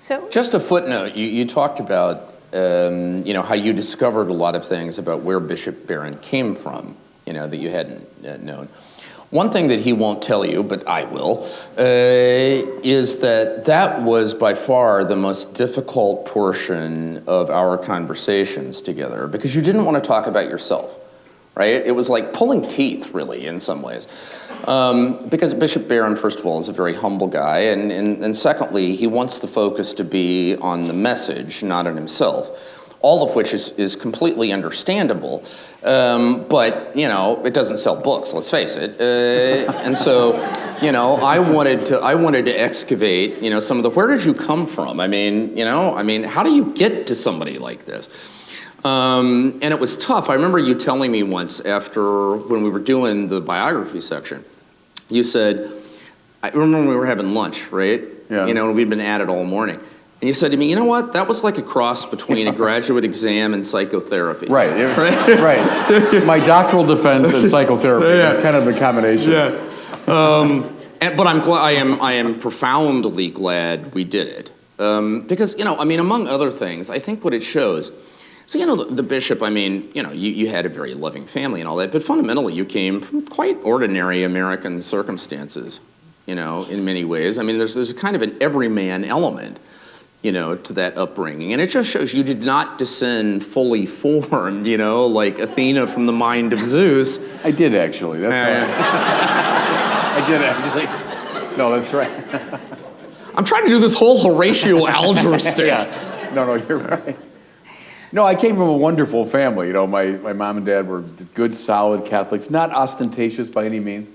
So, just a footnote, you talked about, how you discovered a lot of things about where Bishop Barron came from, that you hadn't known. One thing that he won't tell you, but I will, is that was by far the most difficult portion of our conversations together, because you didn't want to talk about yourself, right? It was like pulling teeth, really, in some ways. Because Bishop Barron, first of all, is a very humble guy, and secondly, he wants the focus to be on the message, not on himself. All of which is completely understandable, but it doesn't sell books. Let's face it. And so, I wanted to excavate, some of the. Where did you come from? how do you get to somebody like this? And it was tough. I remember you telling me once when we were doing the biography section. You said, I remember when we were having lunch, right? Yeah. And we'd been at it all morning. And you said to me, you know what? That was like a cross between a graduate exam and psychotherapy. Right. Right. My doctoral defense and psychotherapy. Yeah. It's kind of a combination. Yeah. But I am profoundly glad we did it. Because, among other things, I think what it shows. So, the bishop, you had a very loving family and all that, but fundamentally you came from quite ordinary American circumstances, in many ways. There's kind of an everyman element, to that upbringing. And it just shows you did not descend fully formed, like Athena from the mind of Zeus. I did actually. That's right. I did actually. No, that's right. I'm trying to do this whole Horatio algebra stick. Yeah. No, you're right. No, I came from a wonderful family. My mom and dad were good, solid Catholics, not ostentatious by any means.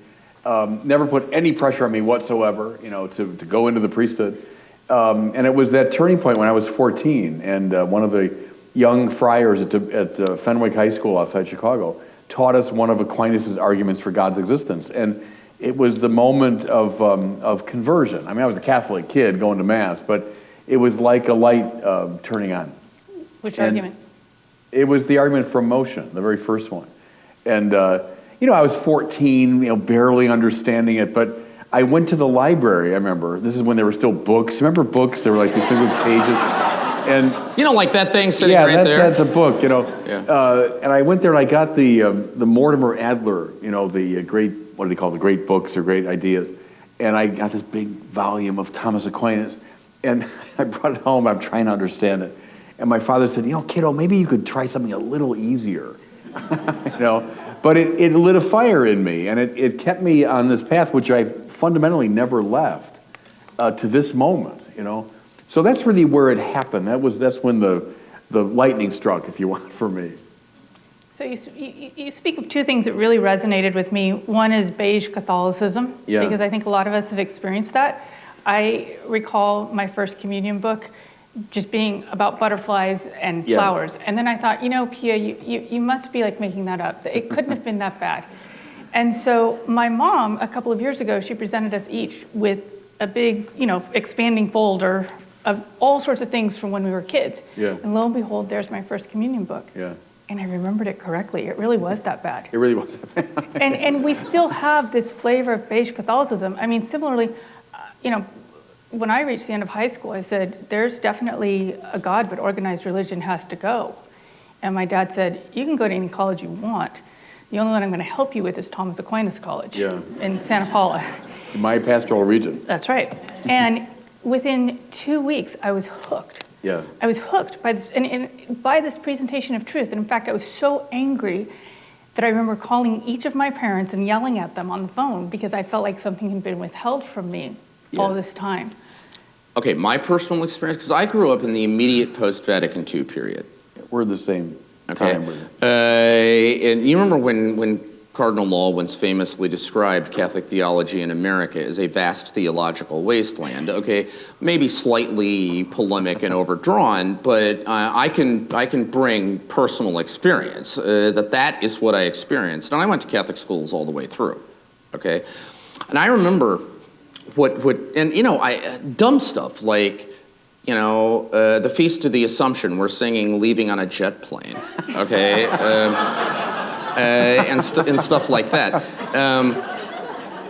Never put any pressure on me whatsoever, to go into the priesthood. And it was that turning point when I was 14, and one of the young friars at Fenwick High School outside Chicago taught us one of Aquinas' arguments for God's existence. And it was the moment of conversion. I mean, I was a Catholic kid going to Mass, but it was like a light turning on. Which argument? It was the argument from motion, the very first one. And, I was 14, barely understanding it, but I went to the library, I remember. This is when there were still books. Remember books? There were like these things with pages. And like that thing sitting right there? Yeah, that's a book, Yeah. And I went there and I got the Mortimer Adler, the great, what do they call it, the great books or great ideas. And I got this big volume of Thomas Aquinas. And I brought it home, I'm trying to understand it. And my father said, kiddo, maybe you could try something a little easier. But it lit a fire in me, and it kept me on this path, which I fundamentally never left to this moment, So that's really where it happened. That's when the lightning struck, if you want, for me. So you speak of two things that really resonated with me. One is beige Catholicism, because I think a lot of us have experienced that. I recall my first communion book just being about butterflies and flowers. And then I thought, Pia, you must be like making that up. It couldn't have been that bad. And so my mom, a couple of years ago, she presented us each with a big, expanding folder of all sorts of things from when we were kids. Yeah. And lo and behold, there's my first communion book. Yeah. And I remembered it correctly. It really was that bad. It really was that bad. and we still have this flavor of beige Catholicism. I mean, similarly, when I reached the end of high school, I said, there's definitely a God, but organized religion has to go. And my dad said, you can go to any college you want. The only one I'm going to help you with is Thomas Aquinas College in Santa Paula. My pastoral region. That's right. And within 2 weeks, I was hooked. Yeah. I was hooked by this, and by this presentation of truth. And in fact, I was so angry that I remember calling each of my parents and yelling at them on the phone because I felt like something had been withheld from me all this time. Okay, my personal experience, because I grew up in the immediate post-Vatican II period. We're the same Okay. time. And you remember when Cardinal Law once famously described Catholic theology in America as a vast theological wasteland. Okay, maybe slightly polemic and overdrawn, but I can bring personal experience that is what I experienced. And I went to Catholic schools all the way through. Okay, and I remember dumb stuff like, the Feast of the Assumption, we're singing Leaving on a Jet Plane, okay? And stuff like that.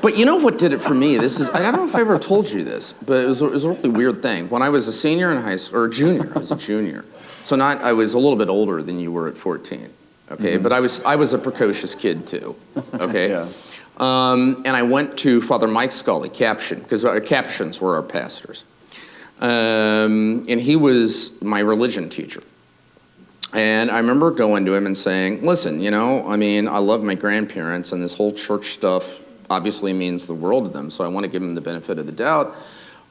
But you know what did it for me? I don't know if I ever told you this, but it was a really weird thing. When I was a senior in high school, or junior, I was a junior. So I was a little bit older than you were at 14, okay? Mm-hmm. But I was a precocious kid too, okay? Yeah. And I went to Father Mike Scully, because our Capuchins were our pastors. And he was my religion teacher. And I remember going to him and saying, listen, I love my grandparents, and this whole church stuff obviously means the world to them, so I want to give them the benefit of the doubt.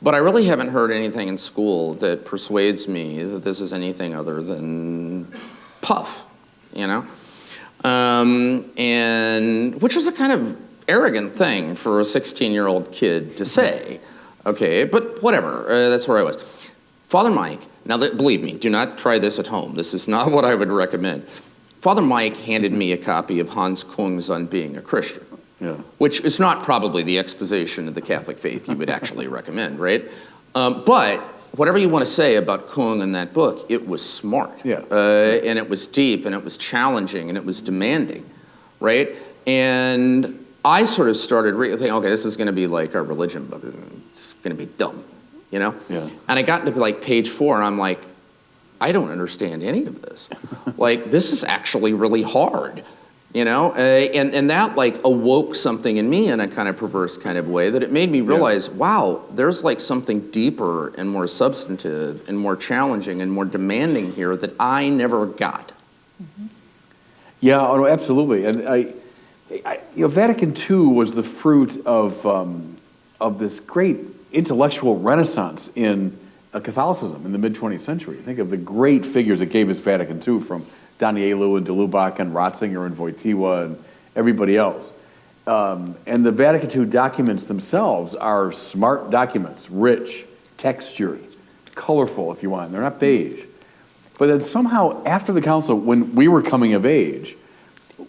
But I really haven't heard anything in school that persuades me that this is anything other than puff, and which was a kind of arrogant thing for a 16-year-old kid to say. Okay, but whatever, that's where I was. Father Mike, now believe me, do not try this at home. This is not what I would recommend. Father Mike handed me a copy of Hans Kung's On Being a Christian, which is not probably the exposition of the Catholic faith you would actually recommend, right? But whatever you want to say about Kung in that book, it was smart. And it was deep, and it was challenging, and it was demanding, right? And I sort of started thinking, okay, this is going to be like our religion book. It's going to be dumb, Yeah. And I got into page 4, and I'm like, I don't understand any of this. This is actually really hard. You know, and that like awoke something in me in a kind of perverse kind of way that it made me realize, wow, there's like something deeper and more substantive and more challenging and more demanding here that I never got. Mm-hmm. Yeah, oh, absolutely. And Vatican II was the fruit of this great intellectual renaissance in Catholicism in the mid-20th century. Think of the great figures that gave us Vatican II, from Danielu and de Lubac and Ratzinger and Wojtyła and everybody else. And the Vatican II documents themselves are smart documents, rich, textured, colorful if you want. They're not beige. But then somehow after the council, when we were coming of age,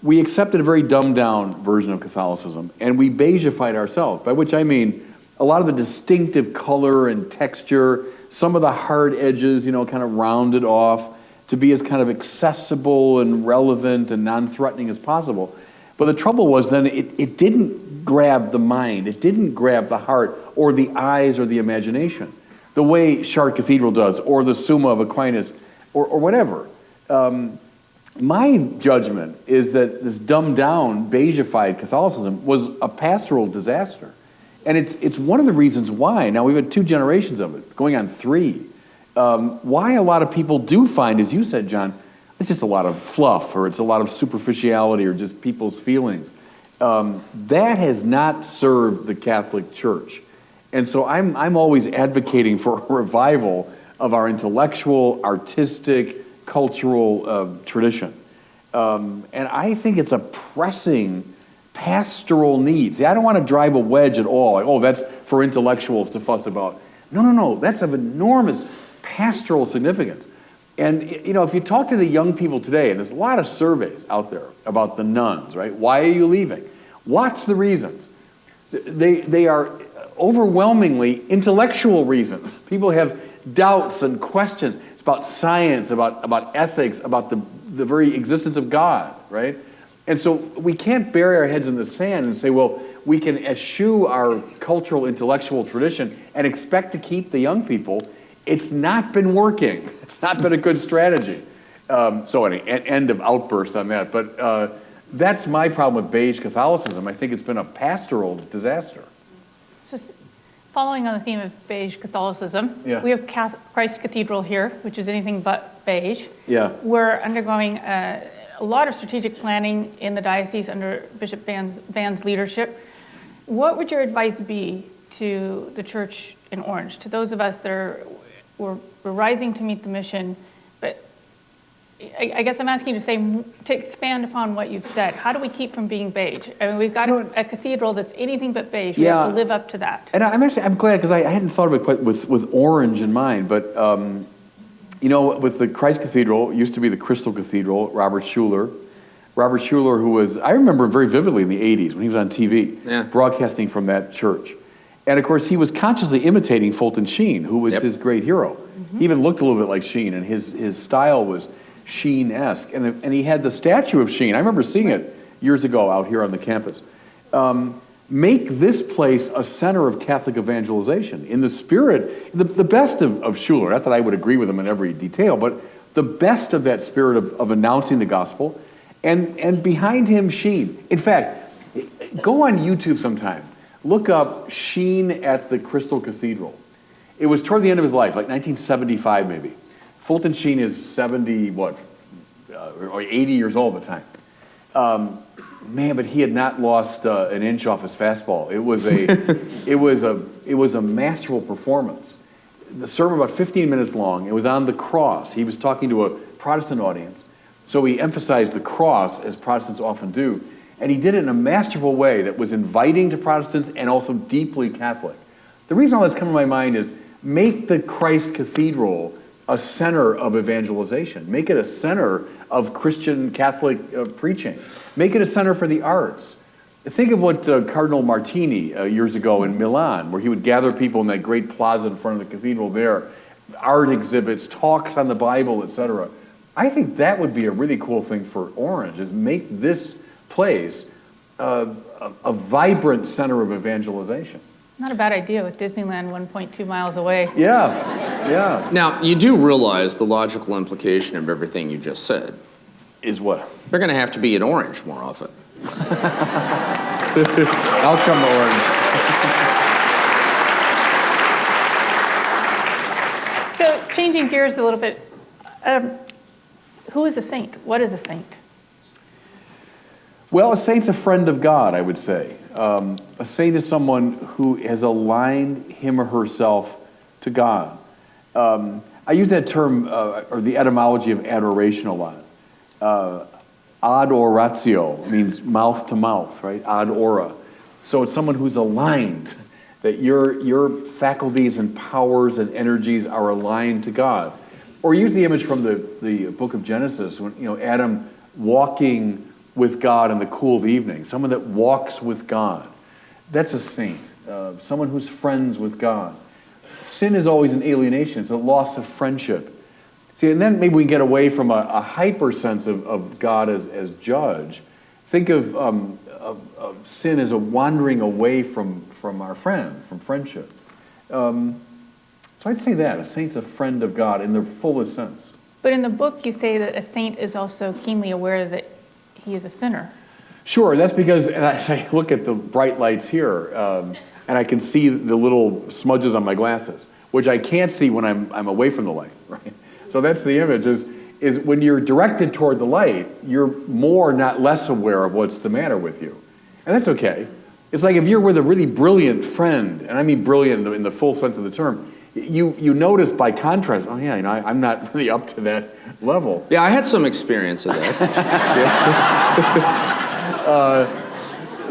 we accepted a very dumbed down version of Catholicism and we beigified ourselves, by which I mean a lot of the distinctive color and texture, some of the hard edges, you know, kind of rounded off, to be as kind of accessible and relevant and non-threatening as possible. But the trouble was then it didn't grab the mind, it didn't grab the heart or the eyes or the imagination, the way Chartres Cathedral does, or the Summa of Aquinas, or whatever. My judgment is that this dumbed down, beigified Catholicism was a pastoral disaster. And it's one of the reasons why, now we've had 2 generations of it, going on 3, why a lot of people do find, as you said, John, it's just a lot of fluff, or it's a lot of superficiality, or just people's feelings. That has not served the Catholic Church. And so I'm always advocating for a revival of our intellectual, artistic, cultural tradition. And I think it's a pressing pastoral need. See, I don't want to drive a wedge at all, like, oh, that's for intellectuals to fuss about. No, that's of enormous pastoral significance. And, you know, if you talk to the young people today, and there's a lot of surveys out there about the nuns, right? Why are you leaving? Watch the reasons. They are overwhelmingly intellectual reasons. People have doubts and questions. It's about science, about ethics, about the very existence of God, right? And so we can't bury our heads in the sand and say, well, we can eschew our cultural intellectual tradition and expect to keep the young people. It's not been working. It's not been a good strategy. So anyway, end of outburst on that. But that's my problem with beige Catholicism. I think it's been a pastoral disaster. Just following on the theme of beige Catholicism, we have Christ Cathedral here, which is anything but beige. Yeah. We're undergoing a lot of strategic planning in the diocese under Bishop Van's leadership. What would your advice be to the church in Orange, to those of us that we're rising to meet the mission, but I guess I'm asking you to expand upon what you've said. How do we keep from being beige? I mean, we've got a cathedral that's anything but beige. We have to live up to that. And I'm glad, because I hadn't thought of it quite with orange in mind, but you know, with the Christ Cathedral, it used to be the Crystal Cathedral, Robert Schuller, who was, I remember him very vividly in the 80s when he was on TV, broadcasting from that church. And of course, he was consciously imitating Fulton Sheen, who was his great hero. Mm-hmm. He even looked a little bit like Sheen, and his style was Sheen-esque. And he had the statue of Sheen. I remember seeing it years ago out here on the campus. Make this place a center of Catholic evangelization in the spirit, the best of Schuller. Not that I would agree with him in every detail, but the best of that spirit of announcing the gospel. And behind him, Sheen. In fact, go on YouTube sometime. Look up Sheen at the Crystal Cathedral. It was toward the end of his life, like 1975 maybe. Fulton Sheen is 70, or 80 years old at the time. Man, but he had not lost an inch off his fastball. It was a masterful performance. The sermon about 15 minutes long. It was on the cross. He was talking to a Protestant audience, so he emphasized the cross, as Protestants often do. And he did it in a masterful way that was inviting to Protestants and also deeply Catholic. The reason all that's come to my mind is make the Christ Cathedral a center of evangelization. Make it a center of Christian Catholic preaching. Make it a center for the arts. Think of what Cardinal Martini years ago in Milan, where he would gather people in that great plaza in front of the cathedral there, art exhibits, talks on the Bible, etc. I think that would be a really cool thing for Orange, is make this place a vibrant center of evangelization. Not a bad idea with Disneyland 1.2 miles away. Yeah. Now, you do realize the logical implication of everything you just said. Is what? They're going to have to be in orange more often. I'll come to orange. So changing gears a little bit, who is a saint? What is a saint? Well, a saint's a friend of God, I would say. A saint is someone who has aligned him or herself to God. I use that term, or the etymology of adoration a lot. Ad oratio means mouth to mouth, right? Ad ora. So it's someone who's aligned, that your faculties and powers and energies are aligned to God. Or use the image from the book of Genesis, when Adam walking with God in the cool of the evening, someone that walks with God. That's a saint, someone who's friends with God. Sin is always an alienation, it's a loss of friendship. See, and then maybe we get away from a hyper sense of God as judge. Think of sin as a wandering away from our friend, from friendship. So I'd say that, a saint's a friend of God in the fullest sense. But in the book, you say that a saint is also keenly aware that he is a sinner. Sure, that's because, and I look at the bright lights here, and I can see the little smudges on my glasses, which I can't see when I'm away from the light, right? So that's the image, is when you're directed toward the light, you're more, not less aware of what's the matter with you. And that's okay. It's like if you're with a really brilliant friend, and I mean brilliant in the full sense of the term, you notice by contrast, oh yeah, I'm not really up to that level. Yeah, I had some experience of that.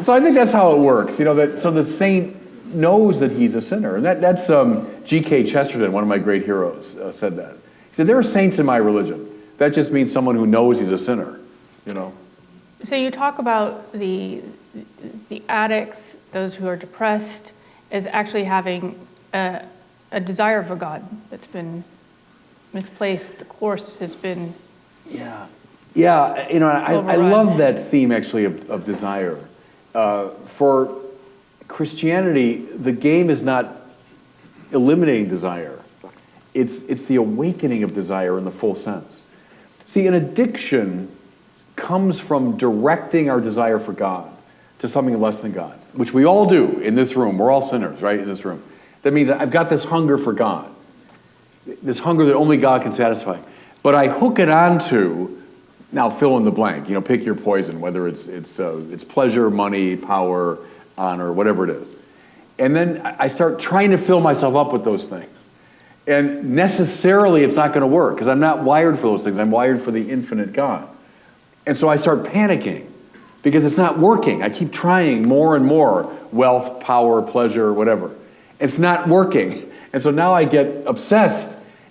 So I think that's how it works, so the saint knows that he's a sinner. And that's G.K. Chesterton, one of my great heroes, said that. He said, there are saints in my religion. That just means someone who knows he's a sinner, So you talk about the addicts, those who are depressed, as actually having a desire for God that's been misplaced. The course has been I love that theme actually of desire. For Christianity, the game is not eliminating desire. It's the awakening of desire in the full sense. See, an addiction comes from directing our desire for God to something less than God, which we all do in this room. We're all sinners, right, in this room. That means I've got this hunger for God, this hunger that only God can satisfy. But I hook it onto, now fill in the blank, pick your poison, whether it's pleasure, money, power, honor, whatever it is. And then I start trying to fill myself up with those things. And necessarily it's not going to work because I'm not wired for those things. I'm wired for the infinite God. And so I start panicking because it's not working. I keep trying more and more, wealth, power, pleasure, whatever. It's not working. And so now I get obsessed.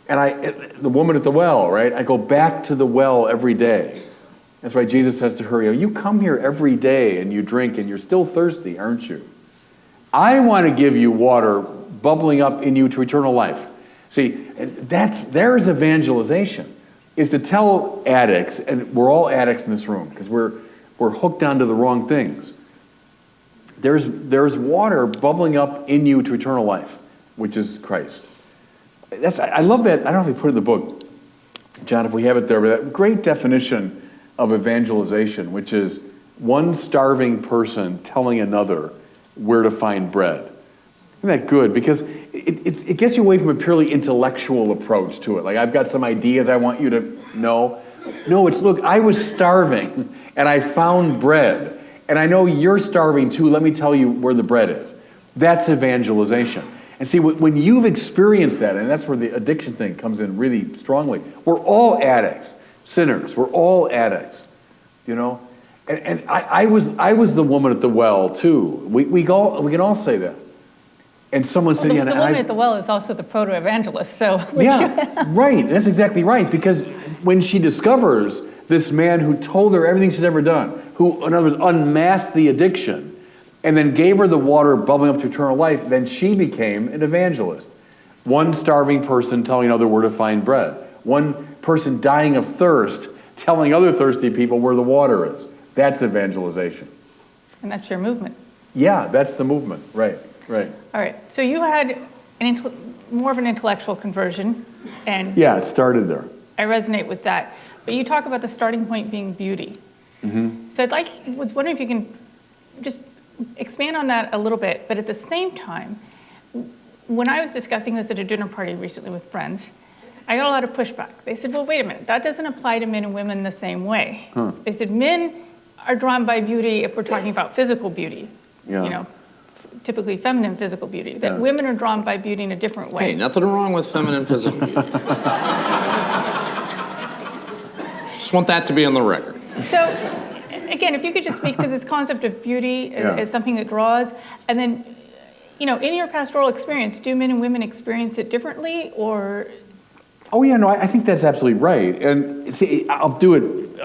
And the woman at the well, right? I go back to the well every day. That's why Jesus says to her, you come here every day and you drink and you're still thirsty, aren't you? I want to give you water bubbling up in you to eternal life. See, there's evangelization, is to tell addicts, and we're all addicts in this room because we're hooked onto the wrong things. There's water bubbling up in you to eternal life, which is Christ. I love that. I don't know if we put it in the book, John, if we have it there, but that great definition of evangelization, which is one starving person telling another where to find bread. Isn't that good? Because it gets you away from a purely intellectual approach to it. Like, I've got some ideas I want you to know. No, it's, look, I was starving, and I found bread. And I know you're starving too. Let me tell you where the bread is. That's evangelization. And see, when you've experienced that, and that's where the addiction thing comes in really strongly. We're all addicts, sinners. We're all addicts, And I was the woman at the well too. We can all say that. And someone said, the woman at the well is also the proto-evangelist, so... Right. That's exactly right. Because when she discovers this man who told her everything she's ever done, who, in other words, unmasked the addiction, and then gave her the water bubbling up to eternal life, then she became an evangelist. One starving person telling another where to find bread. One person dying of thirst telling other thirsty people where the water is. That's evangelization. And that's your movement. Yeah, that's the movement. Right. All right. So you had more of an intellectual conversion, and yeah, it started there. I resonate with that. but you talk about the starting point being beauty. So was wondering if you can just expand on that a little bit, but at the same time, when I was discussing this at a dinner party recently with friends, I got a lot of pushback. They said, well, wait a minute, that doesn't apply to men and women the same way. They said men are drawn by beauty if we're talking about physical beauty, typically feminine physical beauty, that women are drawn by beauty in a different way. Hey, nothing wrong with feminine physical beauty. Just want that to be on the record. So, again, if you could just speak to this concept of beauty as something that draws, and then, in your pastoral experience, do men and women experience it differently, or? Oh yeah, no, I think that's absolutely right. And see, I'll do it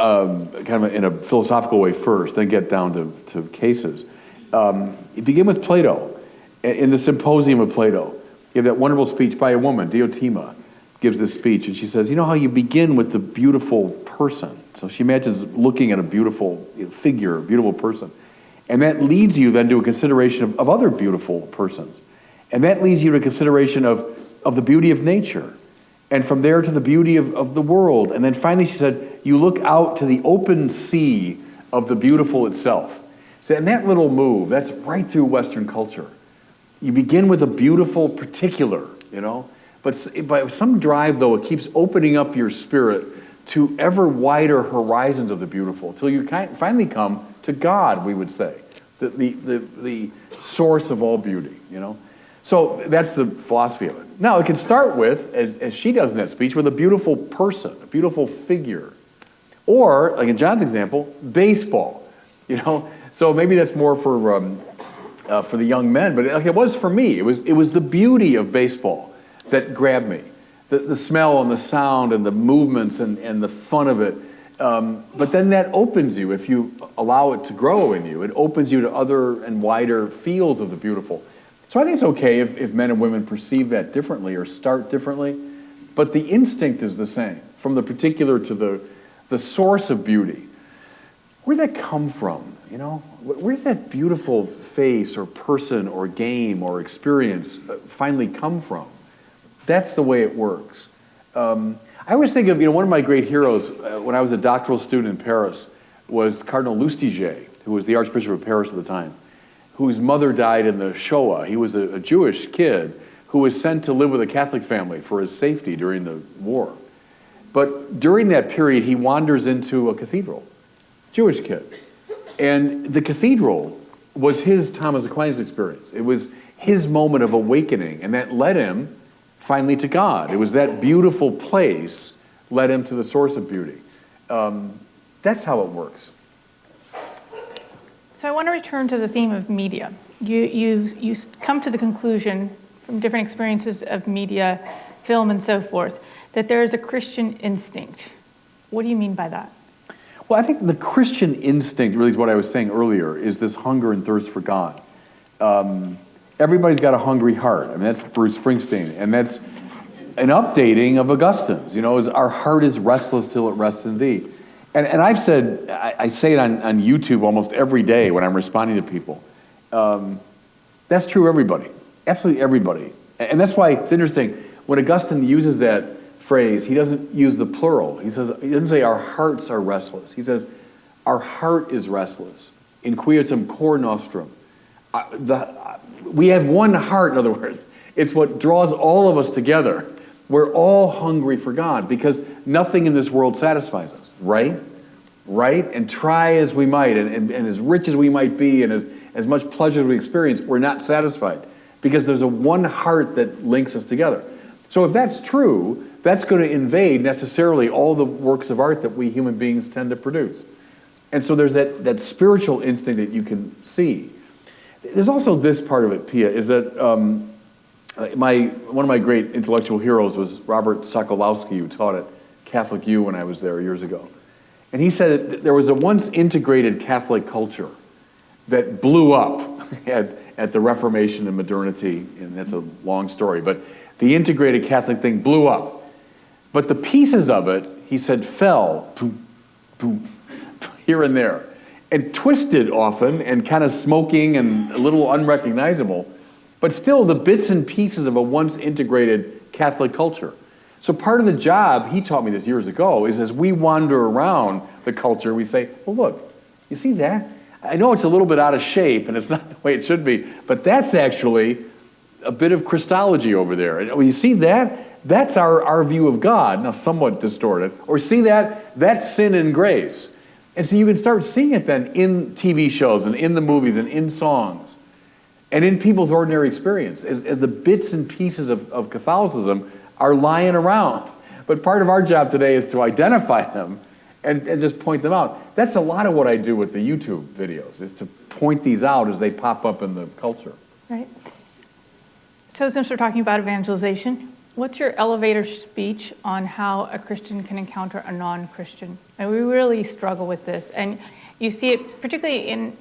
kind of in a philosophical way first, then get down to cases. You begin with Plato. In the Symposium of Plato, you have that wonderful speech by a woman, Diotima, gives this speech, and she says, you know how you begin with the beautiful person. So she imagines looking at a beautiful figure, a beautiful person. And that leads you then to a consideration of other beautiful persons. And that leads you to a consideration of the beauty of nature. And from there to the beauty of the world. And then finally she said, you look out to the open sea of the beautiful itself. So, and that little move, that's right through Western culture. You begin with a beautiful particular, But by some drive, though, it keeps opening up your spirit to ever wider horizons of the beautiful, till you finally come to God, we would say, the source of all beauty, So that's the philosophy of it. Now, it can start with, as she does in that speech, with a beautiful person, a beautiful figure. Or, like in John's example, baseball, So maybe that's more for the young men, but it was for me. It was the beauty of baseball that grabbed me. The smell and the sound and the movements and the fun of it. But then that opens you, if you allow it to grow in you, it opens you to other and wider fields of the beautiful. So I think it's okay if men and women perceive that differently or start differently, but the instinct is the same, from the particular to the source of beauty. Where'd that come from, Where's that beautiful face or person or game or experience finally come from? That's the way it works. I always think of, one of my great heroes when I was a doctoral student in Paris was Cardinal Lustiger, who was the Archbishop of Paris at the time, whose mother died in the Shoah. He was a Jewish kid who was sent to live with a Catholic family for his safety during the war. But during that period, he wanders into a cathedral, Jewish kid. And the cathedral was his Thomas Aquinas experience. It was his moment of awakening, and that led him finally to God. It was that beautiful place led him to the source of beauty. That's how it works. So I want to return to the theme of media. You come to the conclusion from different experiences of media, film and so forth, that there is a Christian instinct. What do you mean by that? Well, I think the Christian instinct, really is what I was saying earlier, is this hunger and thirst for God. Everybody's got a hungry heart. I mean, that's Bruce Springsteen. And that's an updating of Augustine's. Our heart is restless till it rests in thee. And I've said, I say it on YouTube almost every day when I'm responding to people. That's true everybody. Absolutely everybody. And that's why it's interesting. When Augustine uses that phrase, he doesn't use the plural. He doesn't say our hearts are restless. He says our heart is restless. Inquietum cor nostrum. We have one heart, in other words. It's what draws all of us together. We're all hungry for God because nothing in this world satisfies us, right? Right? And try as we might, and as rich as we might be, and as much pleasure as we experience, we're not satisfied because there's a one heart that links us together. So if that's true, that's going to invade necessarily all the works of art that we human beings tend to produce. And so there's that spiritual instinct that you can see. There's also this part of it, Pia, is that one of my great intellectual heroes was Robert Sokolowski, who taught at Catholic U when I was there years ago. And he said that there was a once integrated Catholic culture that blew up at the Reformation and modernity, and that's a long story, but the integrated Catholic thing blew up. But the pieces of it, he said, fell, boom, boom, here and there, and twisted often, and kind of smoking and a little unrecognizable, but still the bits and pieces of a once integrated Catholic culture. So part of the job, he taught me this years ago, is as we wander around the culture, we say, well, look, you see that? I know it's a little bit out of shape and it's not the way it should be, but that's actually a bit of Christology over there. And you see that? That's our view of God, now somewhat distorted. Or see that? That's sin and grace. And so you can start seeing it then in TV shows and in the movies and in songs and in people's ordinary experience as the bits and pieces of Catholicism are lying around. But part of our job today is to identify them and just point them out. That's a lot of what I do with the YouTube videos, is to point these out as they pop up in the culture. Right. So since we're talking about evangelization, what's your elevator speech on how a Christian can encounter a non-Christian? And we really struggle with this. And you see it particularly in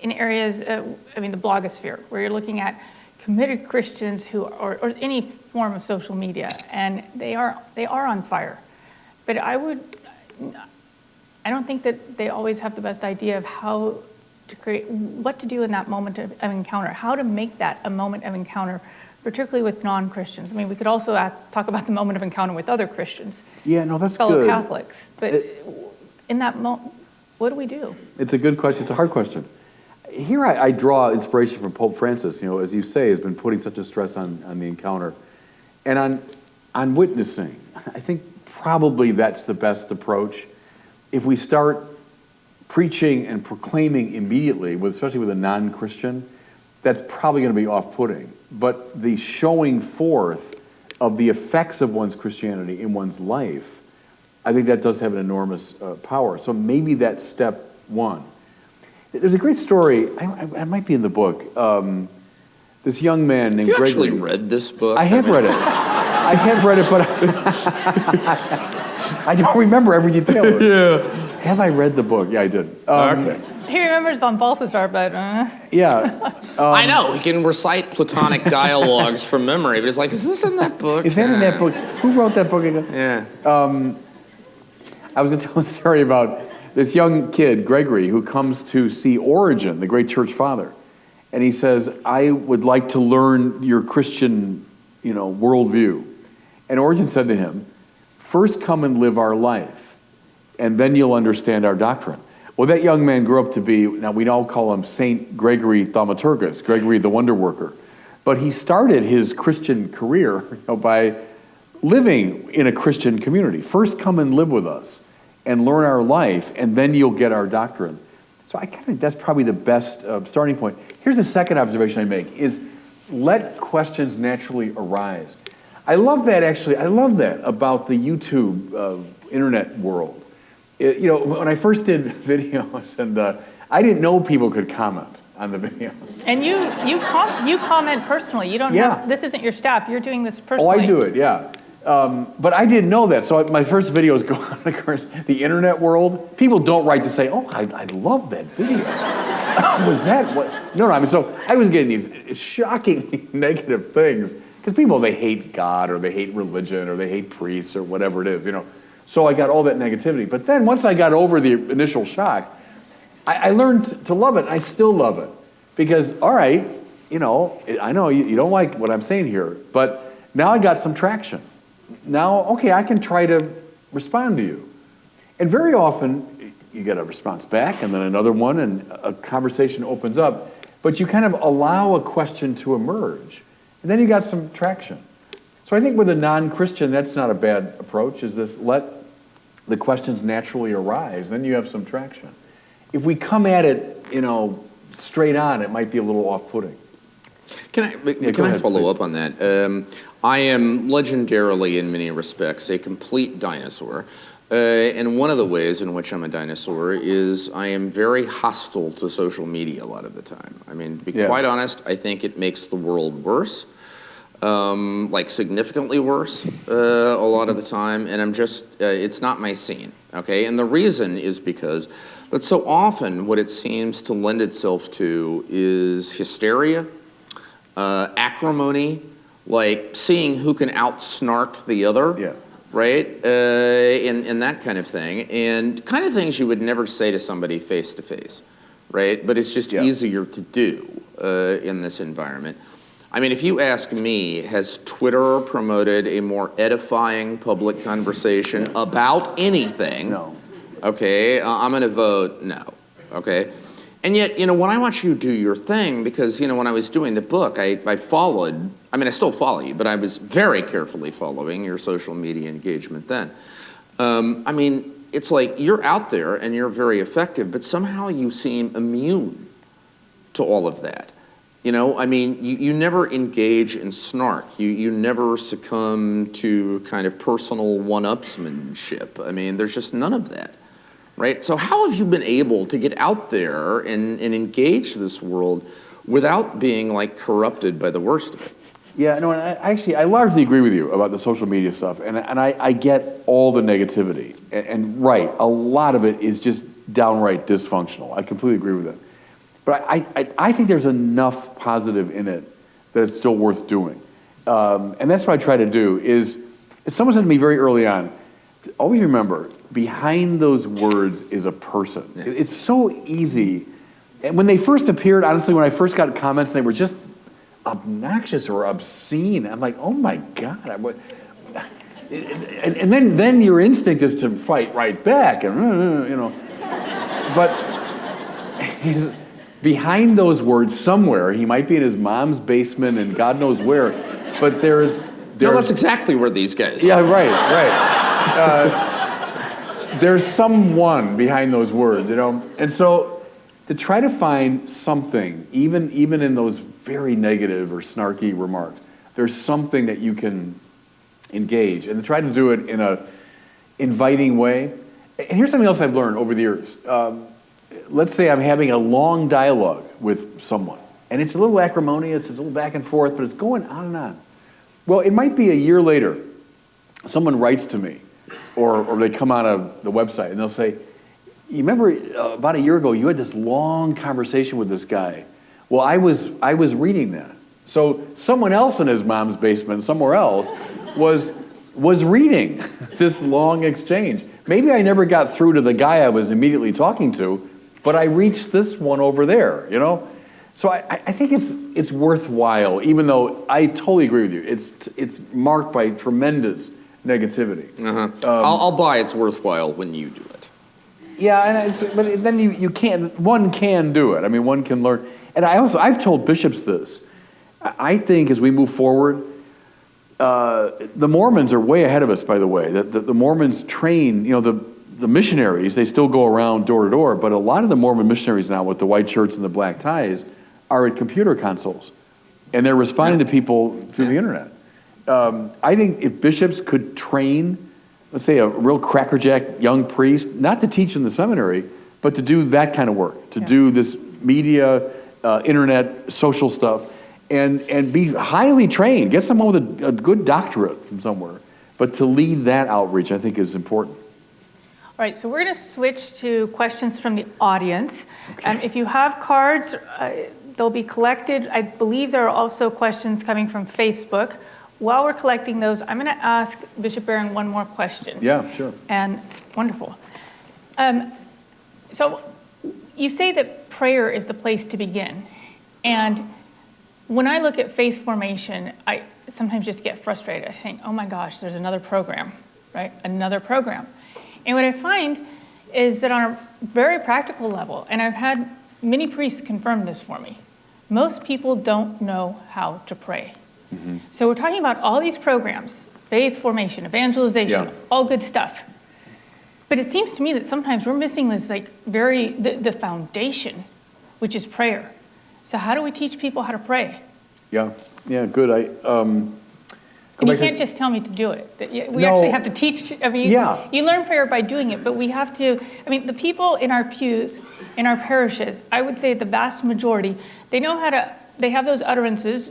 areas, the blogosphere, where you're looking at committed Christians who are, or any form of social media, and they are on fire. But I don't think that they always have the best idea of how to create, what to do in that moment of encounter, how to make that a moment of encounter, particularly with non-Christians. I mean, we could also talk about the moment of encounter with other Christians. Yeah, no, that's fellow good. Catholics. But in that moment, what do we do? It's a good question. It's a hard question. Here I draw inspiration from Pope Francis, as you say, has been putting such a stress on the encounter. And on witnessing, I think probably that's the best approach. If we start preaching and proclaiming immediately, especially with a non-Christian, that's probably going to be off-putting. But the showing forth of the effects of one's Christianity in one's life, I think that does have an enormous power. So maybe that's step one. There's a great story, I might be in the book, this young man named Gregory. You actually read this book? I have read it. I have read it, but I don't remember every detail of it. Yeah. Have I read the book? Yeah, I did. Okay. He remembers von Balthasar, but... Yeah. I know, he can recite Platonic dialogues from memory, but it's like, is this in that book? Is that in that book? Who wrote that book again? Yeah. I was going to tell a story about this young kid, Gregory, who comes to see Origen, the great church father. And he says, I would like to learn your Christian, worldview. And Origen said to him, first come and live our life, and then you'll understand our doctrine. Well, that young man grew up to be, now we all call him Saint Gregory Thaumaturgus, Gregory the Wonder Worker. But he started his Christian career by living in a Christian community. First come and live with us and learn our life, and then you'll get our doctrine. So I kind of think that's probably the best starting point. Here's the second observation I make, is let questions naturally arise. I love that, actually. I love that about the YouTube internet world. When I first did videos, and I didn't know people could comment on the videos. And you comment personally. You don't have, this isn't your staff. You're doing this personally. Oh, I do it, yeah. But I didn't know that. So my first videos go on, of course, the internet world. People don't write to say, oh, I love that video. Was that what? No, so I was getting these shockingly negative things. Because people, they hate God, or they hate religion, or they hate priests, or whatever it is, So I got all that negativity. But then once I got over the initial shock, I learned to love it. I still love it. Because, all right, I know you don't like what I'm saying here, but now I got some traction. Now, okay, I can try to respond to you. And very often, you get a response back, and then another one, and a conversation opens up. But you kind of allow a question to emerge. And then you got some traction. So I think with a non-Christian, that's not a bad approach, is this let the questions naturally arise, then you have some traction. If we come at it, straight on, it might be a little off-putting. Can I follow up on that? I am legendarily, in many respects, a complete dinosaur. And one of the ways in which I'm a dinosaur is I am very hostile to social media a lot of the time. I mean, to be quite honest, I think it makes the world worse. Significantly worse a lot of the time, and I'm just, it's not my scene, okay? And the reason is because that so often what it seems to lend itself to is hysteria, acrimony, like seeing who can out-snark the other, right? And that kind of thing, and kind of things you would never say to somebody face-to-face, right? But it's just easier to do in this environment. I mean, if you ask me, has Twitter promoted a more edifying public conversation about anything? No. Okay, I'm going to vote no. Okay? And yet, when I watch you do your thing, because, when I was doing the book, I followed, I mean, I still follow you, but I was very carefully following your social media engagement then. I mean, it's like you're out there and you're very effective, but somehow you seem immune to all of that. I mean, you never engage in snark. You never succumb to kind of personal one-upsmanship. I mean, there's just none of that, right? So how have you been able to get out there and engage this world without being, like, corrupted by the worst of it? Yeah, no, and I largely agree with you about the social media stuff, and I get all the negativity, and right, a lot of it is just downright dysfunctional. I completely agree with it. But I think there's enough positive in it that it's still worth doing. And that's what I try to do is, someone said to me very early on, always remember, behind those words is a person. Yeah. It's so easy. And when they first appeared, honestly, when I first got comments, they were just obnoxious or obscene. I'm like, oh my God. And then your instinct is to fight right back. And, But behind those words somewhere, he might be in his mom's basement and God knows where, but there's no, that's exactly where these guys are. Yeah, right. There's someone behind those words, And so to try to find something, even in those very negative or snarky remarks, there's something that you can engage, and to try to do it in a inviting way. And here's something else I've learned over the years. Let's say I'm having a long dialogue with someone, and it's a little acrimonious, it's a little back and forth, but it's going on and on. Well, it might be a year later, someone writes to me, or they come on the website, and they'll say, you remember about a year ago, you had this long conversation with this guy. Well, I was reading that. So someone else in his mom's basement, somewhere else, was reading this long exchange. Maybe I never got through to the guy I was immediately talking to, but I reached this one over there, So I think it's worthwhile, even though I totally agree with you. It's marked by tremendous negativity. I'll buy it's worthwhile when you do it. Yeah, but then you can't. One can do it. I mean, one can learn. And I've told bishops this. I think as we move forward, the Mormons are way ahead of us. By the way, the Mormons train. The missionaries, they still go around door to door, but a lot of the Mormon missionaries now with the white shirts and the black ties are at computer consoles, and they're responding to people through the internet. I think if bishops could train, let's say a real crackerjack young priest, not to teach in the seminary, but to do that kind of work, to do this media, internet, social stuff, and be highly trained, get someone with a good doctorate from somewhere, but to lead that outreach I think is important. All right, so we're going to switch to questions from the audience. Okay. If you have cards, they'll be collected. I believe there are also questions coming from Facebook. While we're collecting those, I'm going to ask Bishop Barron one more question. Yeah, sure. And wonderful. So you say that prayer is the place to begin. And when I look at faith formation, I sometimes just get frustrated. I think, oh my gosh, there's another program, right? Another program. And what I find is that on a very practical level, and I've had many priests confirm this for me, most people don't know how to pray. Mm-hmm. So we're talking about all these programs, faith formation, evangelization, all good stuff. But it seems to me that sometimes we're missing this the foundation, which is prayer. So how do we teach people how to pray? Yeah, good. And you can't just tell me to do it. We actually have to teach. I mean, you learn prayer by doing it, but we have to. I mean, the people in our pews, in our parishes, I would say the vast majority, they know how to. They have those utterances.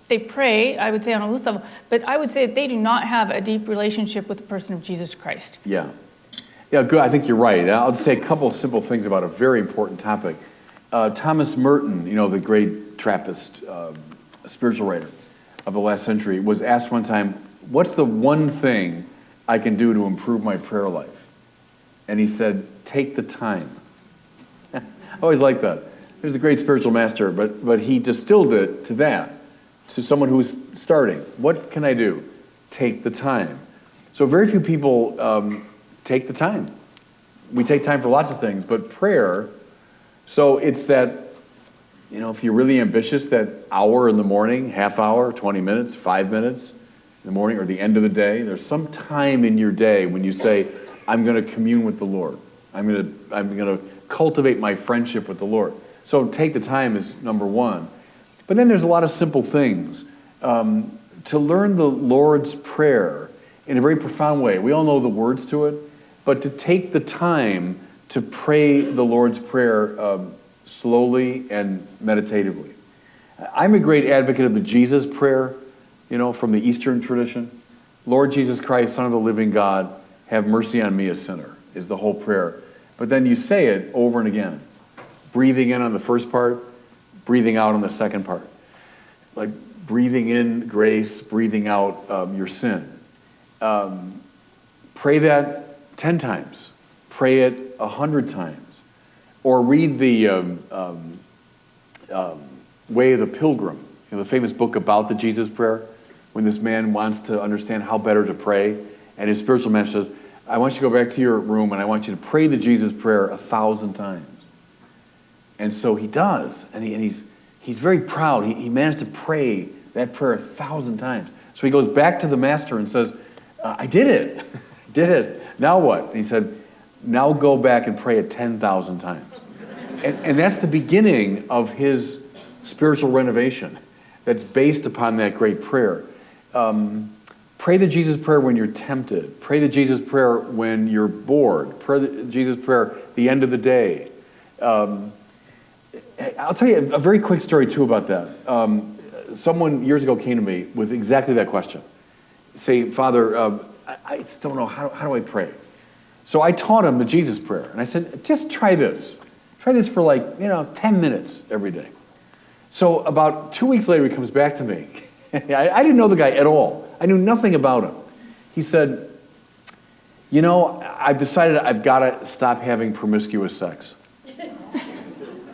They pray. I would say on a loose level, but I would say they do not have a deep relationship with the person of Jesus Christ. Yeah, good. I think you're right. And I'll say a couple of simple things about a very important topic. Thomas Merton, the great Trappist spiritual writer of the last century, was asked one time, what's the one thing I can do to improve my prayer life? And he said, take the time. I always like that. He was a great spiritual master, but he distilled it to that. to someone who's starting, what can I do? Take the time. So very few people take the time. We take time for lots of things, but prayer, so it's that, if you're really ambitious, that hour in the morning, half hour, 20 minutes, 5 minutes in the morning, or the end of the day, there's some time in your day when you say, I'm going to commune with the Lord. I'm going to cultivate my friendship with the Lord. So take the time is number one. But then there's a lot of simple things. To learn the Lord's Prayer in a very profound way. We all know the words to it, but to take the time to pray the Lord's Prayer slowly and meditatively. I'm a great advocate of the Jesus Prayer, from the Eastern tradition. Lord Jesus Christ, Son of the living God, have mercy on me, a sinner, is the whole prayer. But then you say it over and again, breathing in on the first part, breathing out on the second part. Like breathing in grace, breathing out your sin. Pray that 10 times. Pray it 100 times. Or read the Way of the Pilgrim, the famous book about the Jesus Prayer, when this man wants to understand how better to pray, and his spiritual master says, I want you to go back to your room and I want you to pray the Jesus Prayer 1,000 times. And so he does, and he's very proud. He managed to pray that prayer 1,000 times. So he goes back to the master and says, I did it. I did it. Now what? And he said, now go back and pray it 10,000 times. And that's the beginning of his spiritual renovation that's based upon that great prayer. Pray the Jesus Prayer when you're tempted. Pray the Jesus Prayer when you're bored. Pray the Jesus Prayer at the end of the day. I'll tell you a very quick story, too, about that. Someone years ago came to me with exactly that question. Say, Father, I just don't know, how do I pray? So I taught him the Jesus Prayer. And I said, just try this. Try this for 10 minutes every day. So about 2 weeks later, he comes back to me. I didn't know the guy at all. I knew nothing about him. He said, I've decided I've got to stop having promiscuous sex.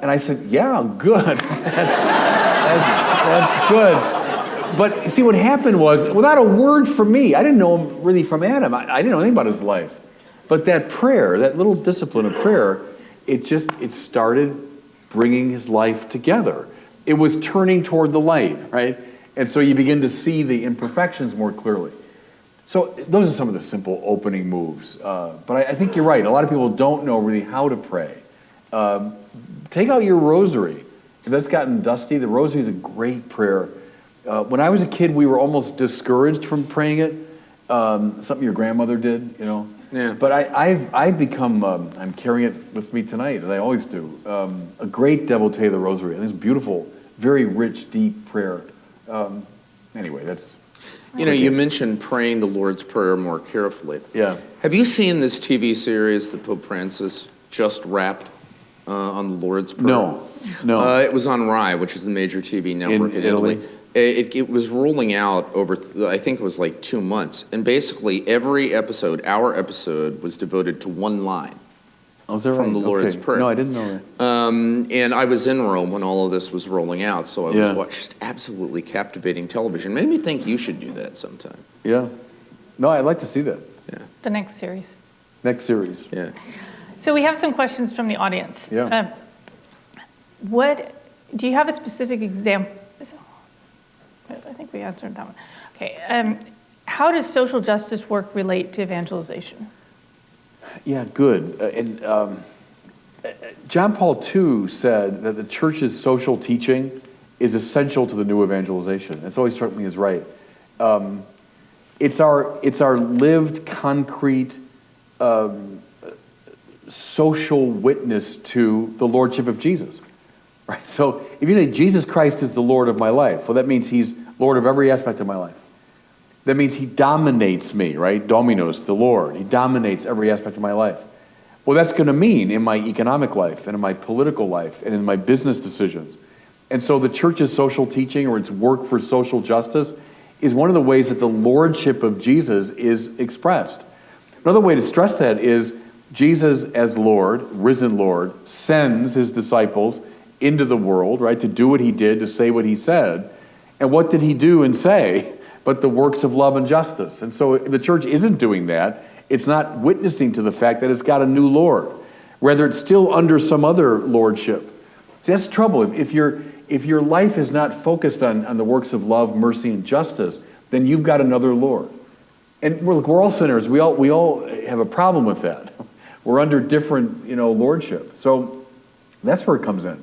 And I said, yeah, good. That's good. But see, what happened was, without a word from me, I didn't know him really from Adam. I didn't know anything about his life. But that prayer, that little discipline of prayer, it started bringing his life together. It was turning toward the light, right? And so you begin to see the imperfections more clearly. So those are some of the simple opening moves. But I think you're right. A lot of people don't know really how to pray. Take out your rosary. If that's gotten dusty, the rosary is a great prayer. When I was a kid, we were almost discouraged from praying it. Something your grandmother did, Yeah. But I've become, I'm carrying it with me tonight, as I always do, a great devotee of the rosary. I think it's beautiful, very rich, deep prayer. Anyway, that's... You mentioned praying the Lord's Prayer more carefully. Yeah. Have you seen this TV series that Pope Francis just wrapped on the Lord's Prayer? No. It was on Rai, which is the major TV network in Italy. It was rolling out over, I think it was 2 months. And basically every episode, our episode, was devoted to one line. Oh, is that from right? the Lord's Okay. Prayer. No, I didn't know that. And I was in Rome when all of this was rolling out, so I was watching just absolutely captivating television. Made me think you should do that sometime. Yeah. No, I'd like to see that. Yeah. The next series. Next series. Yeah. So we have some questions from the audience. Yeah. Do you have a specific example? I think we answered that one. Okay. How does social justice work relate to evangelization? Yeah, good. John Paul II said that the church's social teaching is essential to the new evangelization. That's always struck me as right. It's our lived, concrete, social witness to the lordship of Jesus. Right? So if you say Jesus Christ is the Lord of my life, well, that means he's Lord of every aspect of my life. That means he dominates me, right? Dominos, the Lord. He dominates every aspect of my life. Well, that's going to mean in my economic life and in my political life and in my business decisions. And so the church's social teaching or its work for social justice is one of the ways that the lordship of Jesus is expressed. Another way to stress that is Jesus as Lord, risen Lord, sends his disciples into the world, right, to do what he did, to say what he said. And what did he do and say but the works of love and justice? And so if the church isn't doing that, it's not witnessing to the fact that it's got a new Lord. Rather, it's still under some other lordship. See, that's the trouble. If your life is not focused on the works of love, mercy, and justice, then you've got another Lord. And we're all sinners. We all have a problem with that. We're under different, lordship. So that's where it comes in.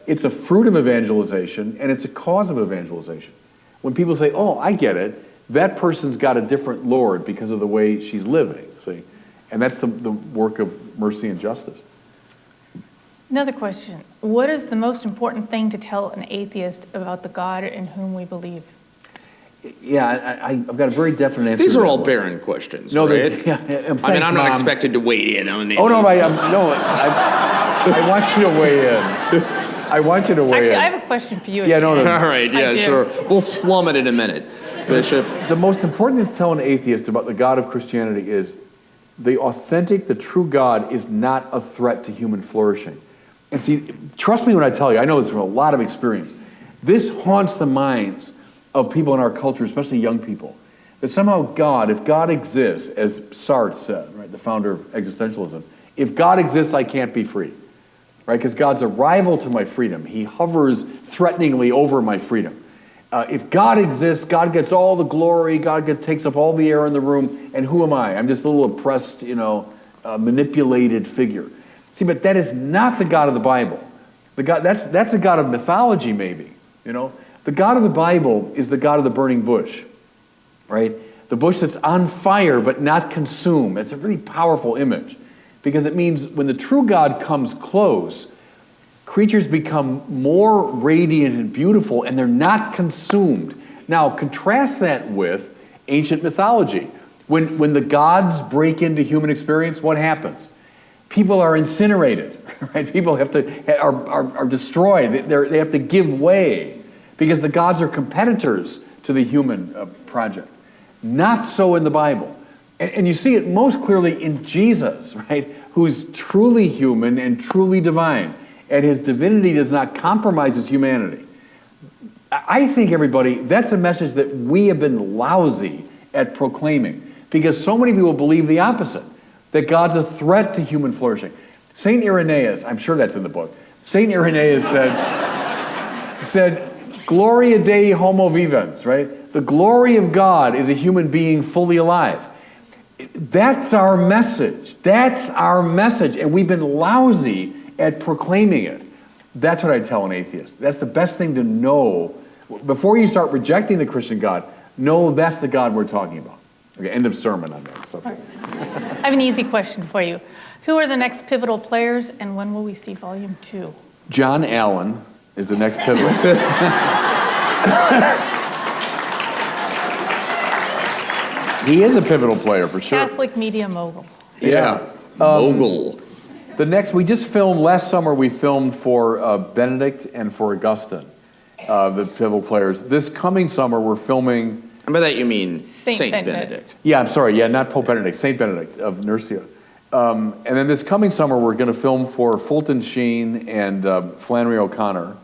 It's a fruit of evangelization, and it's a cause of evangelization. When people say, "Oh, I get it," that person's got a different Lord because of the way she's living. See, and that's the work of mercy and justice. Another question. What is the most important thing to tell an atheist about the God in whom we believe? Yeah, I've got a very definite answer. These are all Barron questions, no, right? I'm not expected to weigh in on these. Oh, no, I want you to weigh in. I want you to weigh in. Actually, I have a question for you. Yeah, no. All right, yeah, sure. We'll slum it in a minute. Bishop? The most important thing to tell an atheist about the God of Christianity is the true God is not a threat to human flourishing. And see, trust me when I tell you, I know this from a lot of experience. This haunts the minds of people in our culture, especially young people, that somehow God, if God exists, as Sartre said, right, the founder of existentialism, if God exists, I can't be free, right? Because God's a rival to my freedom. He hovers threateningly over my freedom. If God exists, God gets all the glory, takes up all the air in the room, and who am I? I'm just a little oppressed, manipulated figure. See, but that is not the God of the Bible. That's a God of mythology, maybe, The God of the Bible is the God of the burning bush, right? The bush that's on fire but not consumed. It's a really powerful image because it means when the true God comes close, creatures become more radiant and beautiful and they're not consumed. Now, contrast that with ancient mythology. When the gods break into human experience, what happens? People are incinerated, right? People are destroyed. They have to give way. Because the gods are competitors to the human project. Not so in the Bible. And you see it most clearly in Jesus, right? Who's truly human and truly divine. And his divinity does not compromise his humanity. I think, everybody, that's a message that we have been lousy at proclaiming. Because so many people believe the opposite. That God's a threat to human flourishing. St. Irenaeus, I'm sure that's in the book. St. Irenaeus said, Gloria Dei homo vivens, right? The glory of God is a human being fully alive. That's our message. That's our message. And we've been lousy at proclaiming it. That's what I tell an atheist. That's the best thing to know. Before you start rejecting the Christian God, know that's the God we're talking about. Okay, end of sermon on that subject. I have an easy question for you. Who are the next pivotal players and when will we see volume 2? John Allen is the next pivotal. He is a pivotal player for sure. Catholic media mogul. Yeah, mogul. We just filmed, last summer we filmed for Benedict and for Augustine, the pivotal players. This coming summer we're filming... And by that you mean Saint Benedict. Yeah, I'm sorry, not Pope Benedict, Saint Benedict of Nursia. And then this coming summer we're going to film for Fulton Sheen and Flannery O'Connor.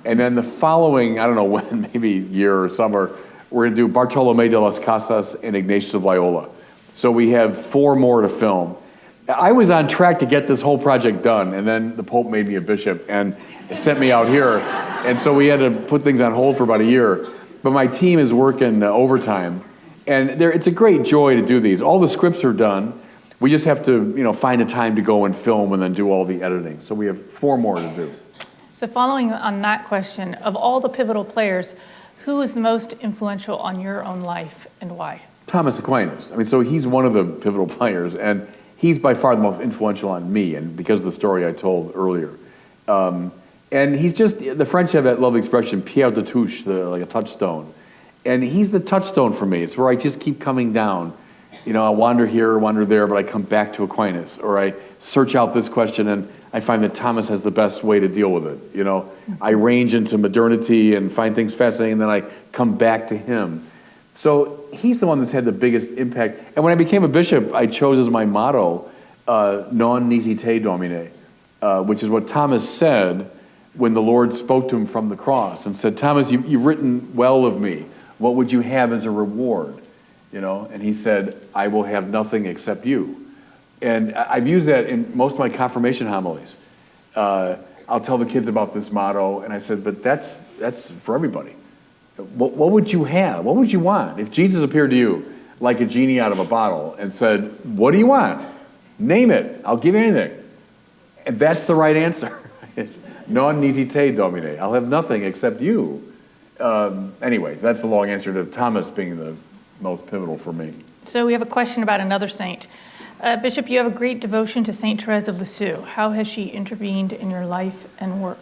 And then the following, I don't know when, maybe year or summer, we're going to do Bartolome de las Casas and Ignatius of Loyola. So we have 4 more to film. I was on track to get this whole project done, and then the Pope made me a bishop and sent me out here. And so we had to put things on hold for about a year. But my team is working overtime. And it's a great joy to do these. All the scripts are done. We just have to, find the time to go and film and then do all the editing. So we have 4 more to do. So following on that question, of all the pivotal players, who is the most influential on your own life and why? Thomas Aquinas. So he's one of the pivotal players, and he's by far the most influential on me, and because of the story I told earlier. And he's just, the French have that lovely expression, pierre de touche, like a touchstone. And he's the touchstone for me. It's where I just keep coming down. I wander here, wander there, but I come back to Aquinas, or I search out this question, and I find that Thomas has the best way to deal with it. I range into modernity and find things fascinating, and then I come back to him. So he's the one that's had the biggest impact. And when I became a bishop, I chose as my motto, non nisi te domine, which is what Thomas said, when the Lord spoke to him from the cross and said, Thomas, you've written well of me. What would you have as a reward? You know, and he said, I will have nothing except you. And I've used that in most of my confirmation homilies. I'll tell the kids about this motto, and I said, but that's for everybody. What would you have? What would you want? If Jesus appeared to you like a genie out of a bottle and said, what do you want? Name it. I'll give you anything. And that's the right answer. Non nisi te, Domine. I'll have nothing except you. Anyway, that's the long answer to Thomas being the most pivotal for me. So we have a question about another saint. Bishop, you have a great devotion to Saint Therese of Lisieux. How has she intervened in your life and work?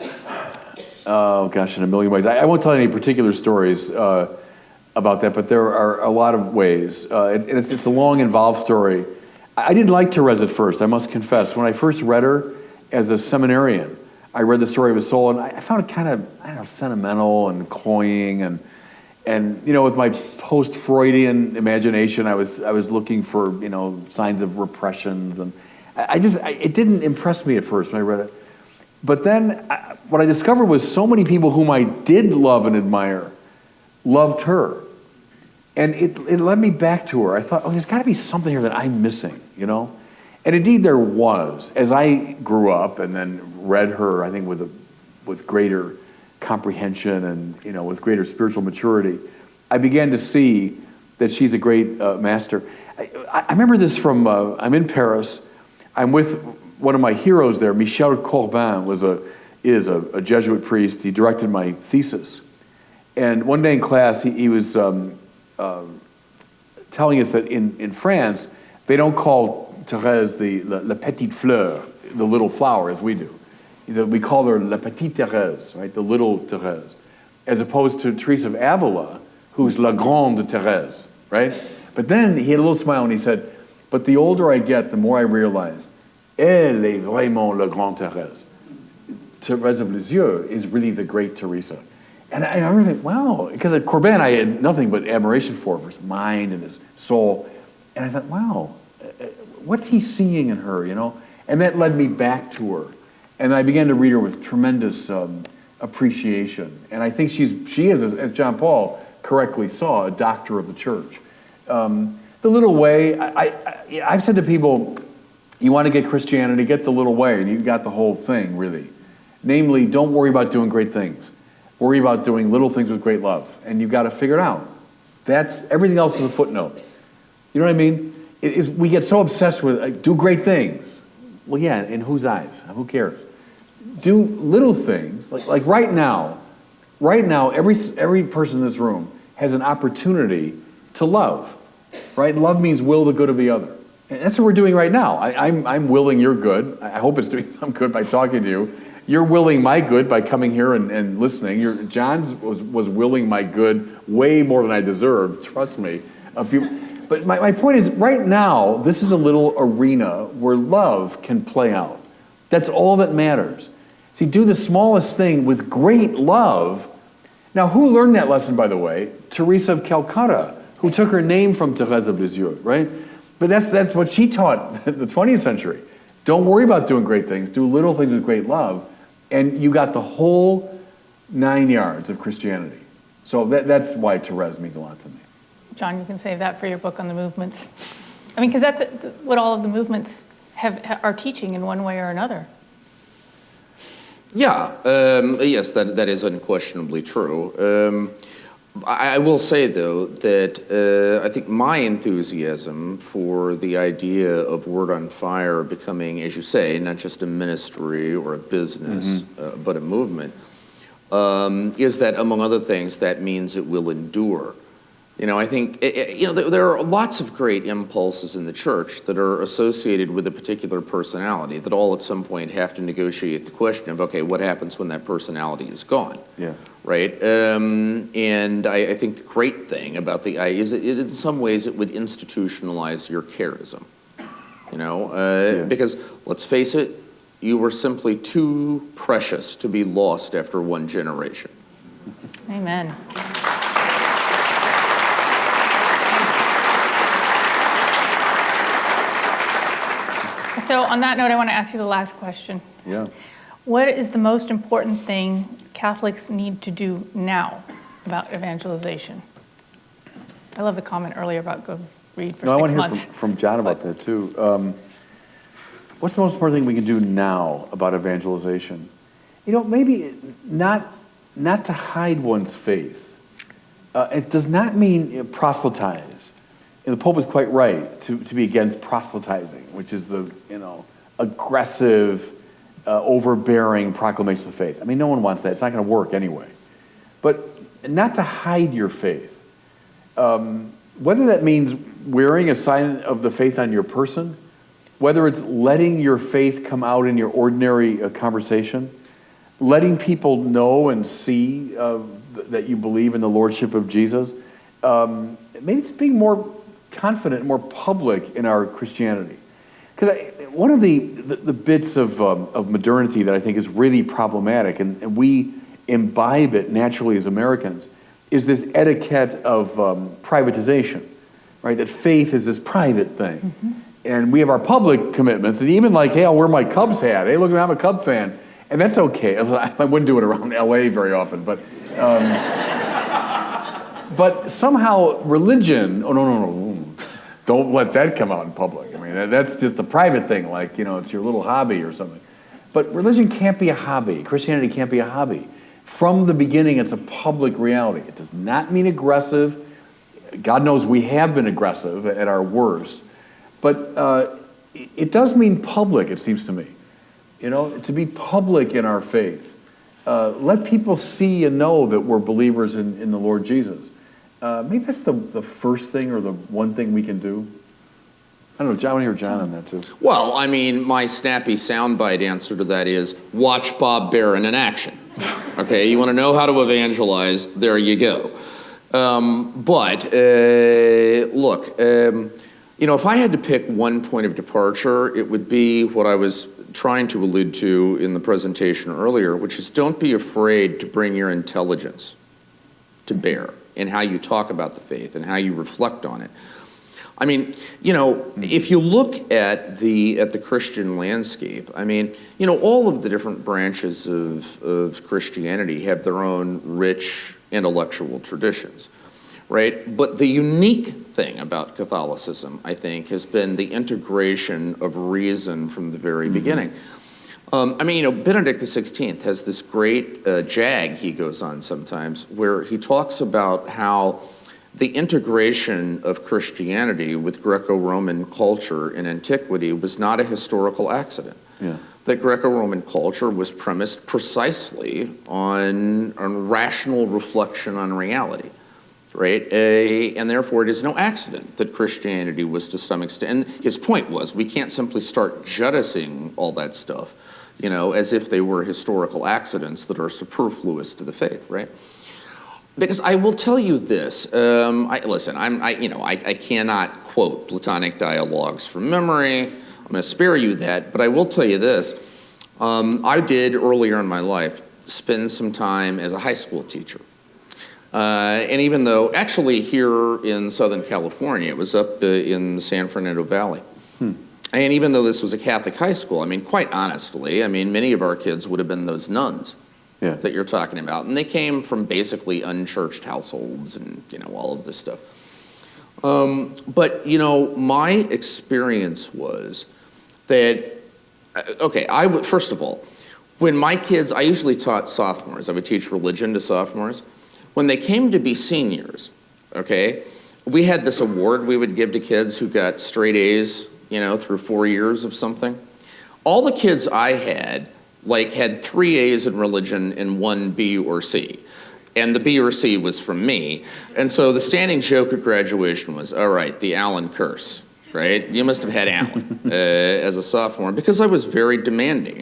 Oh, gosh, in a million ways. I won't tell any particular stories about that, but there are a lot of ways. And it's a long, involved story. I didn't like Therese at first, I must confess. When I first read her as a seminarian, I read the story of his soul, and I found it kind of, I don't know, sentimental and cloying, and you know, with my post-Freudian imagination, I was looking for, you know, signs of repressions, and it didn't impress me at first when I read it. But then what I discovered was so many people whom I did love and admire loved her. And it led me back to her. I thought, oh, there's got to be something here that I'm missing, you know? And indeed there was. As I grew up and then read her, I think with greater comprehension and, you know, with greater spiritual maturity, I began to see that she's a great master. I remember this from, I'm in Paris. I'm with one of my heroes there, Michel Corbin, is a Jesuit priest. He directed my thesis. And one day in class, he was telling us that in France, they don't call Thérèse la petite fleur, the little flower, as we do. We call her la petite Thérèse, right, the little Thérèse, as opposed to Teresa of Avila, who's la grande Thérèse, right? But then he had a little smile and he said, but the older I get, the more I realize, elle est vraiment la grande Thérèse. Thérèse of Lisieux is really the great Teresa. And I remember thinking, wow, because at Corbin I had nothing but admiration for his mind and his soul. And I thought, wow, what's he seeing in her, you know? And that led me back to her. And I began to read her with tremendous appreciation. And I think she is, as John Paul correctly saw, a doctor of the church. The little way, I've said to people, you want to get Christianity, get the little way, and you've got the whole thing, really. Namely, don't worry about doing great things. Worry about doing little things with great love. And you've got to figure it out. Everything else is a footnote. You know what I mean? We get so obsessed with, do great things. Well, yeah, in whose eyes? Who cares? Do little things, like right now, every person in this room has an opportunity to love, right? Love means will the good of the other. And that's what we're doing right now. I'm willing your good. I hope it's doing some good by talking to you. You're willing my good by coming here and listening. John's was willing my good way more than I deserved, trust me. But my point is, right now, this is a little arena where love can play out. That's all that matters. See, do the smallest thing with great love. Now, who learned that lesson, by the way? Teresa of Calcutta, who took her name from Thérèse of Lisieux, right? But that's what she taught the 20th century. Don't worry about doing great things. Do little things with great love. And you got the whole 9 yards of Christianity. So that's why Therese means a lot to me. John, you can save that for your book on the movements. I mean, because that's what all of the movements are teaching in one way or another. Yeah, yes, that is unquestionably true. I will say, though, that I think my enthusiasm for the idea of Word on Fire becoming, as you say, not just a ministry or a business, but a movement, is that, among other things, that means it will endure. You know, I think, there are lots of great impulses in the church that are associated with a particular personality that all at some point have to negotiate the question of, okay, what happens when that personality is gone? Yeah. Right? And I think the great thing about the idea is that in some ways it would institutionalize your charism. You know, because let's face it, you were simply too precious to be lost after one generation. Amen. So on that note, I want to ask you the last question. Yeah. What is the most important thing Catholics need to do now about evangelization? I love the comment earlier about go read for 6 months. I want to hear from John about that too. What's the most important thing we can do now about evangelization? Maybe not to hide one's faith. It does not mean proselytize. And the Pope is quite right to be against proselytizing, which is the aggressive, overbearing proclamation of faith. I mean, no one wants that. It's not going to work anyway. But not to hide your faith. Whether that means wearing a sign of the faith on your person, whether it's letting your faith come out in your ordinary conversation, letting people know and see that you believe in the Lordship of Jesus, maybe it's being more confident, more public in our Christianity. Because one of the bits of modernity that I think is really problematic, and we imbibe it naturally as Americans, is this etiquette of privatization, right? That faith is this private thing. Mm-hmm. And we have our public commitments, and even like, hey, I'll wear my Cubs hat. Hey, look, I'm a Cub fan. And that's okay. I wouldn't do it around LA very often, but but somehow religion, oh, no, don't let that come out in public. I mean, that's just a private thing, like, it's your little hobby or something. But religion can't be a hobby. Christianity can't be a hobby. From the beginning, it's a public reality. It does not mean aggressive. God knows we have been aggressive at our worst. But it does mean public, it seems to me. To be public in our faith. Let people see and know that we're believers in the Lord Jesus. Maybe that's the first thing or the one thing we can do. I don't know, John, I want to hear John on that too. Well, I mean, my snappy soundbite answer to that is watch Bob Barron in action. Okay, you want to know how to evangelize, there you go. Look, if I had to pick one point of departure, it would be what I was trying to allude to in the presentation earlier, which is don't be afraid to bring your intelligence to bear in how you talk about the faith and how you reflect on it. I mean, if you look at the Christian landscape, I mean, all of the different branches of Christianity have their own rich intellectual traditions, right? But the unique thing about Catholicism, I think, has been the integration of reason from the very beginning. Benedict XVI has this great jag he goes on sometimes where he talks about how the integration of Christianity with Greco-Roman culture in antiquity was not a historical accident. Yeah. That Greco-Roman culture was premised precisely on rational reflection on reality, right? And therefore it is no accident that Christianity was to some extent, and his point was we can't simply start jettisoning all that stuff, as if they were historical accidents that are superfluous to the faith, right? Because I will tell you this, I cannot quote Platonic dialogues from memory. I'm going to spare you that, but I will tell you this. I did earlier in my life spend some time as a high school teacher. And even though, actually here in Southern California, it was up in the San Fernando Valley. And even though this was a Catholic high school, quite honestly, many of our kids would have been those nuns. Yeah. That you're talking about. And they came from basically unchurched households and, all of this stuff. But my experience was that, first of all, when my kids, I usually taught sophomores. I would teach religion to sophomores. When they came to be seniors, we had this award we would give to kids who got straight A's, through 4 years of something. All the kids I had had 3 A's in religion and 1 B or C. And the B or C was from me. And so the standing joke at graduation was, all right, the Allen curse, right? You must have had Allen as a sophomore, because I was very demanding.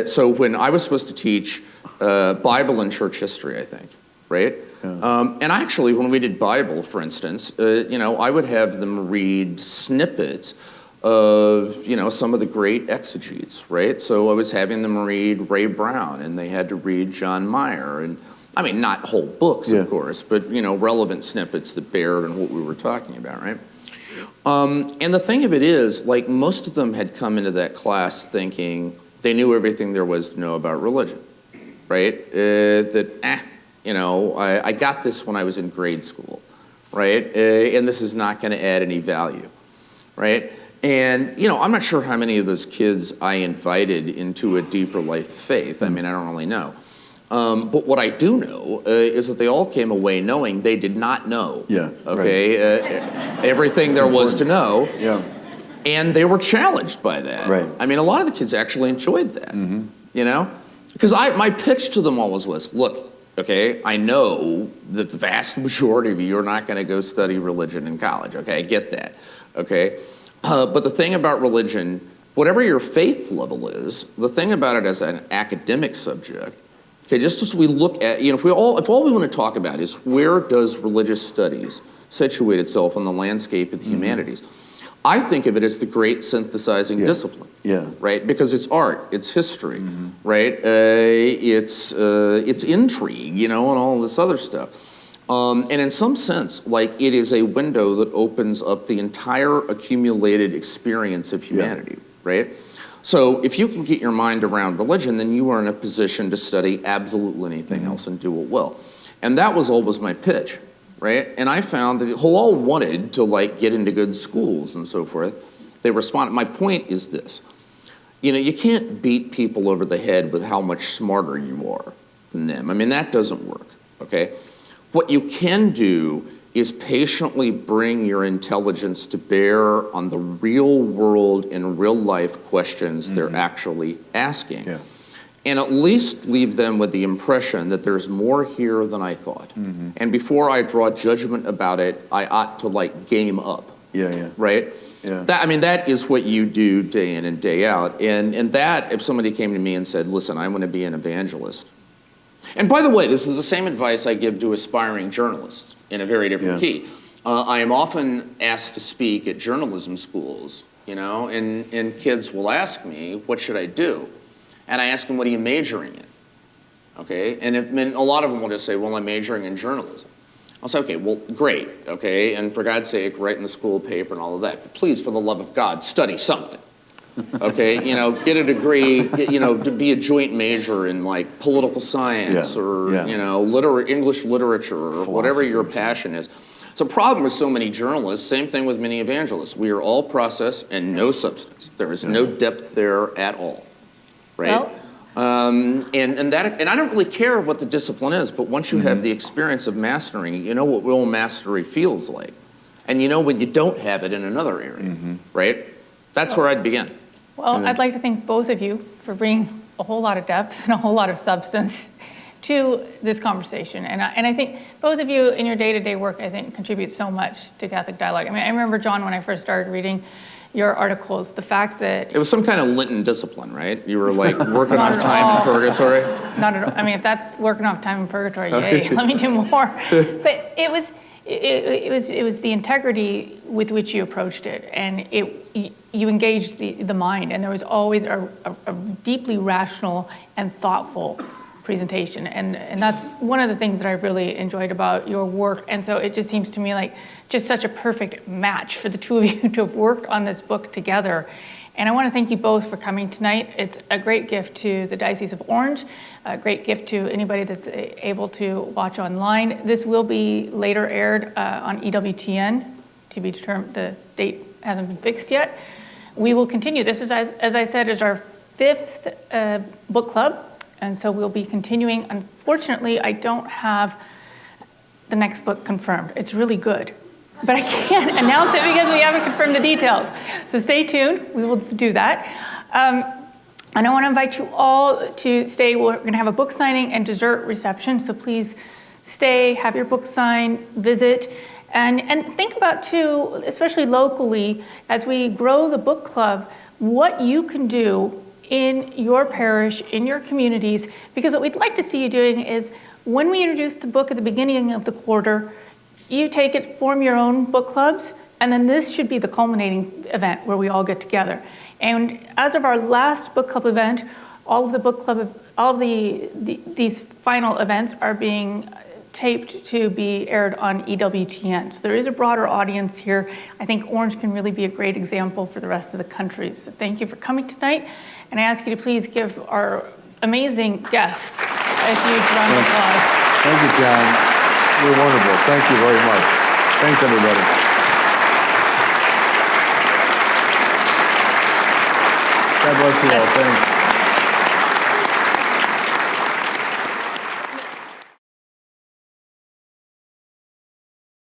So when I was supposed to teach Bible and church history, I think, right? Yeah. And actually, when we did Bible, for instance, I would have them read snippets of, some of the great exegetes, right? So I was having them read Ray Brown, and they had to read John Meyer, and not whole books, of course, but, relevant snippets that bared on what we were talking about, right? And the thing of it is, most of them had come into that class thinking, They knew everything there was to know about religion, right? I got this when I was in grade school, right? And this is not going to add any value, right? And, I'm not sure how many of those kids I invited into a deeper life of faith. I mean, I don't really know. But what I do know is that they all came away knowing they did not know, everything there was to know. Yeah. And they were challenged by that. Right. I mean, a lot of the kids actually enjoyed that, Because my pitch to them always was, look, okay, I know that the vast majority of you are not going to go study religion in college, okay? I get that, okay? But the thing about religion, whatever your faith level is, the thing about it as an academic subject, okay, just as we look at, if all we want to talk about is where does religious studies situate itself on the landscape of the humanities, I think of it as the great synthesizing discipline, right? Because it's art, it's history, right? It's intrigue, and all this other stuff. And in some sense, it is a window that opens up the entire accumulated experience of humanity, right? So if you can get your mind around religion, then you are in a position to study absolutely anything else and do it well. And that was always my pitch, right? And I found that who all wanted to get into good schools and so forth, they responded. My point is this, you can't beat people over the head with how much smarter you are than them. I mean, that doesn't work, okay? What you can do is patiently bring your intelligence to bear on the real world and real life questions they're actually asking. Yeah. And at least leave them with the impression that there's more here than I thought. And before I draw judgment about it, I ought to game up. Right? Yeah. That is what you do day in and day out. And that, if somebody came to me and said, listen, I want to be an evangelist. And by the way, this is the same advice I give to aspiring journalists in a very different key. I am often asked to speak at journalism schools, and kids will ask me, what should I do? And I ask them, what are you majoring in? Okay, and a lot of them will just say, well, I'm majoring in journalism. I'll say, okay, well, great, okay, and for God's sake, write in the school paper and all of that. But please, for the love of God, study something. Okay, get a degree, to be a joint major in political science or English literature or philosophy, whatever your passion is. It's a problem with so many journalists. Same thing with many evangelists. We are all process and no substance. There is no depth there at all, right? Well, and I don't really care what the discipline is, but once you have the experience of mastering it, you know what real mastery feels like, and you know when you don't have it in another area, right? That's where I'd begin. Well, I'd like to thank both of you for bringing a whole lot of depth and a whole lot of substance to this conversation. And I think both of you in your day-to-day work, I think, contribute so much to Catholic dialogue. I mean, I remember, John, when I first started reading your articles, the fact that... It was some kind of Lenten discipline, right? You were working off time in purgatory? Not at all. I mean, if that's working off time in purgatory, yay, let me do more. But it was the integrity with which you approached it, and you engaged the mind, and there was always a deeply rational and thoughtful presentation, and that's one of the things that I really enjoyed about your work. And so it just seems to me like just such a perfect match for the two of you to have worked on this book together. And I want to thank you both for coming tonight. It's a great gift to the Diocese of Orange, a great gift to anybody that's able to watch online. This will be later aired on EWTN, to be determined. The date hasn't been fixed yet. We will continue. This is, as I said, is our 5th book club, and so we'll be continuing. Unfortunately, I don't have the next book confirmed. It's really good, but I can't announce it because we haven't confirmed the details. So stay tuned, we will do that. And I want to invite you all to stay. We're going to have a book signing and dessert reception, so please stay, have your book signed, visit, and think about too, especially locally, as we grow the book club, what you can do in your parish, in your communities, because what we'd like to see you doing is when we introduce the book at the beginning of the quarter, you take it, form your own book clubs, and then this should be the culminating event where we all get together. And as of our last book club event, all of the book club, these final events are being taped to be aired on EWTN. So there is a broader audience here. I think Orange can really be a great example for the rest of the country. So thank you for coming tonight. And I ask you to please give our amazing guests a huge round of applause. Thank you, John. You're wonderful. Thank you very much. Thanks, everybody. God bless you all. Thanks.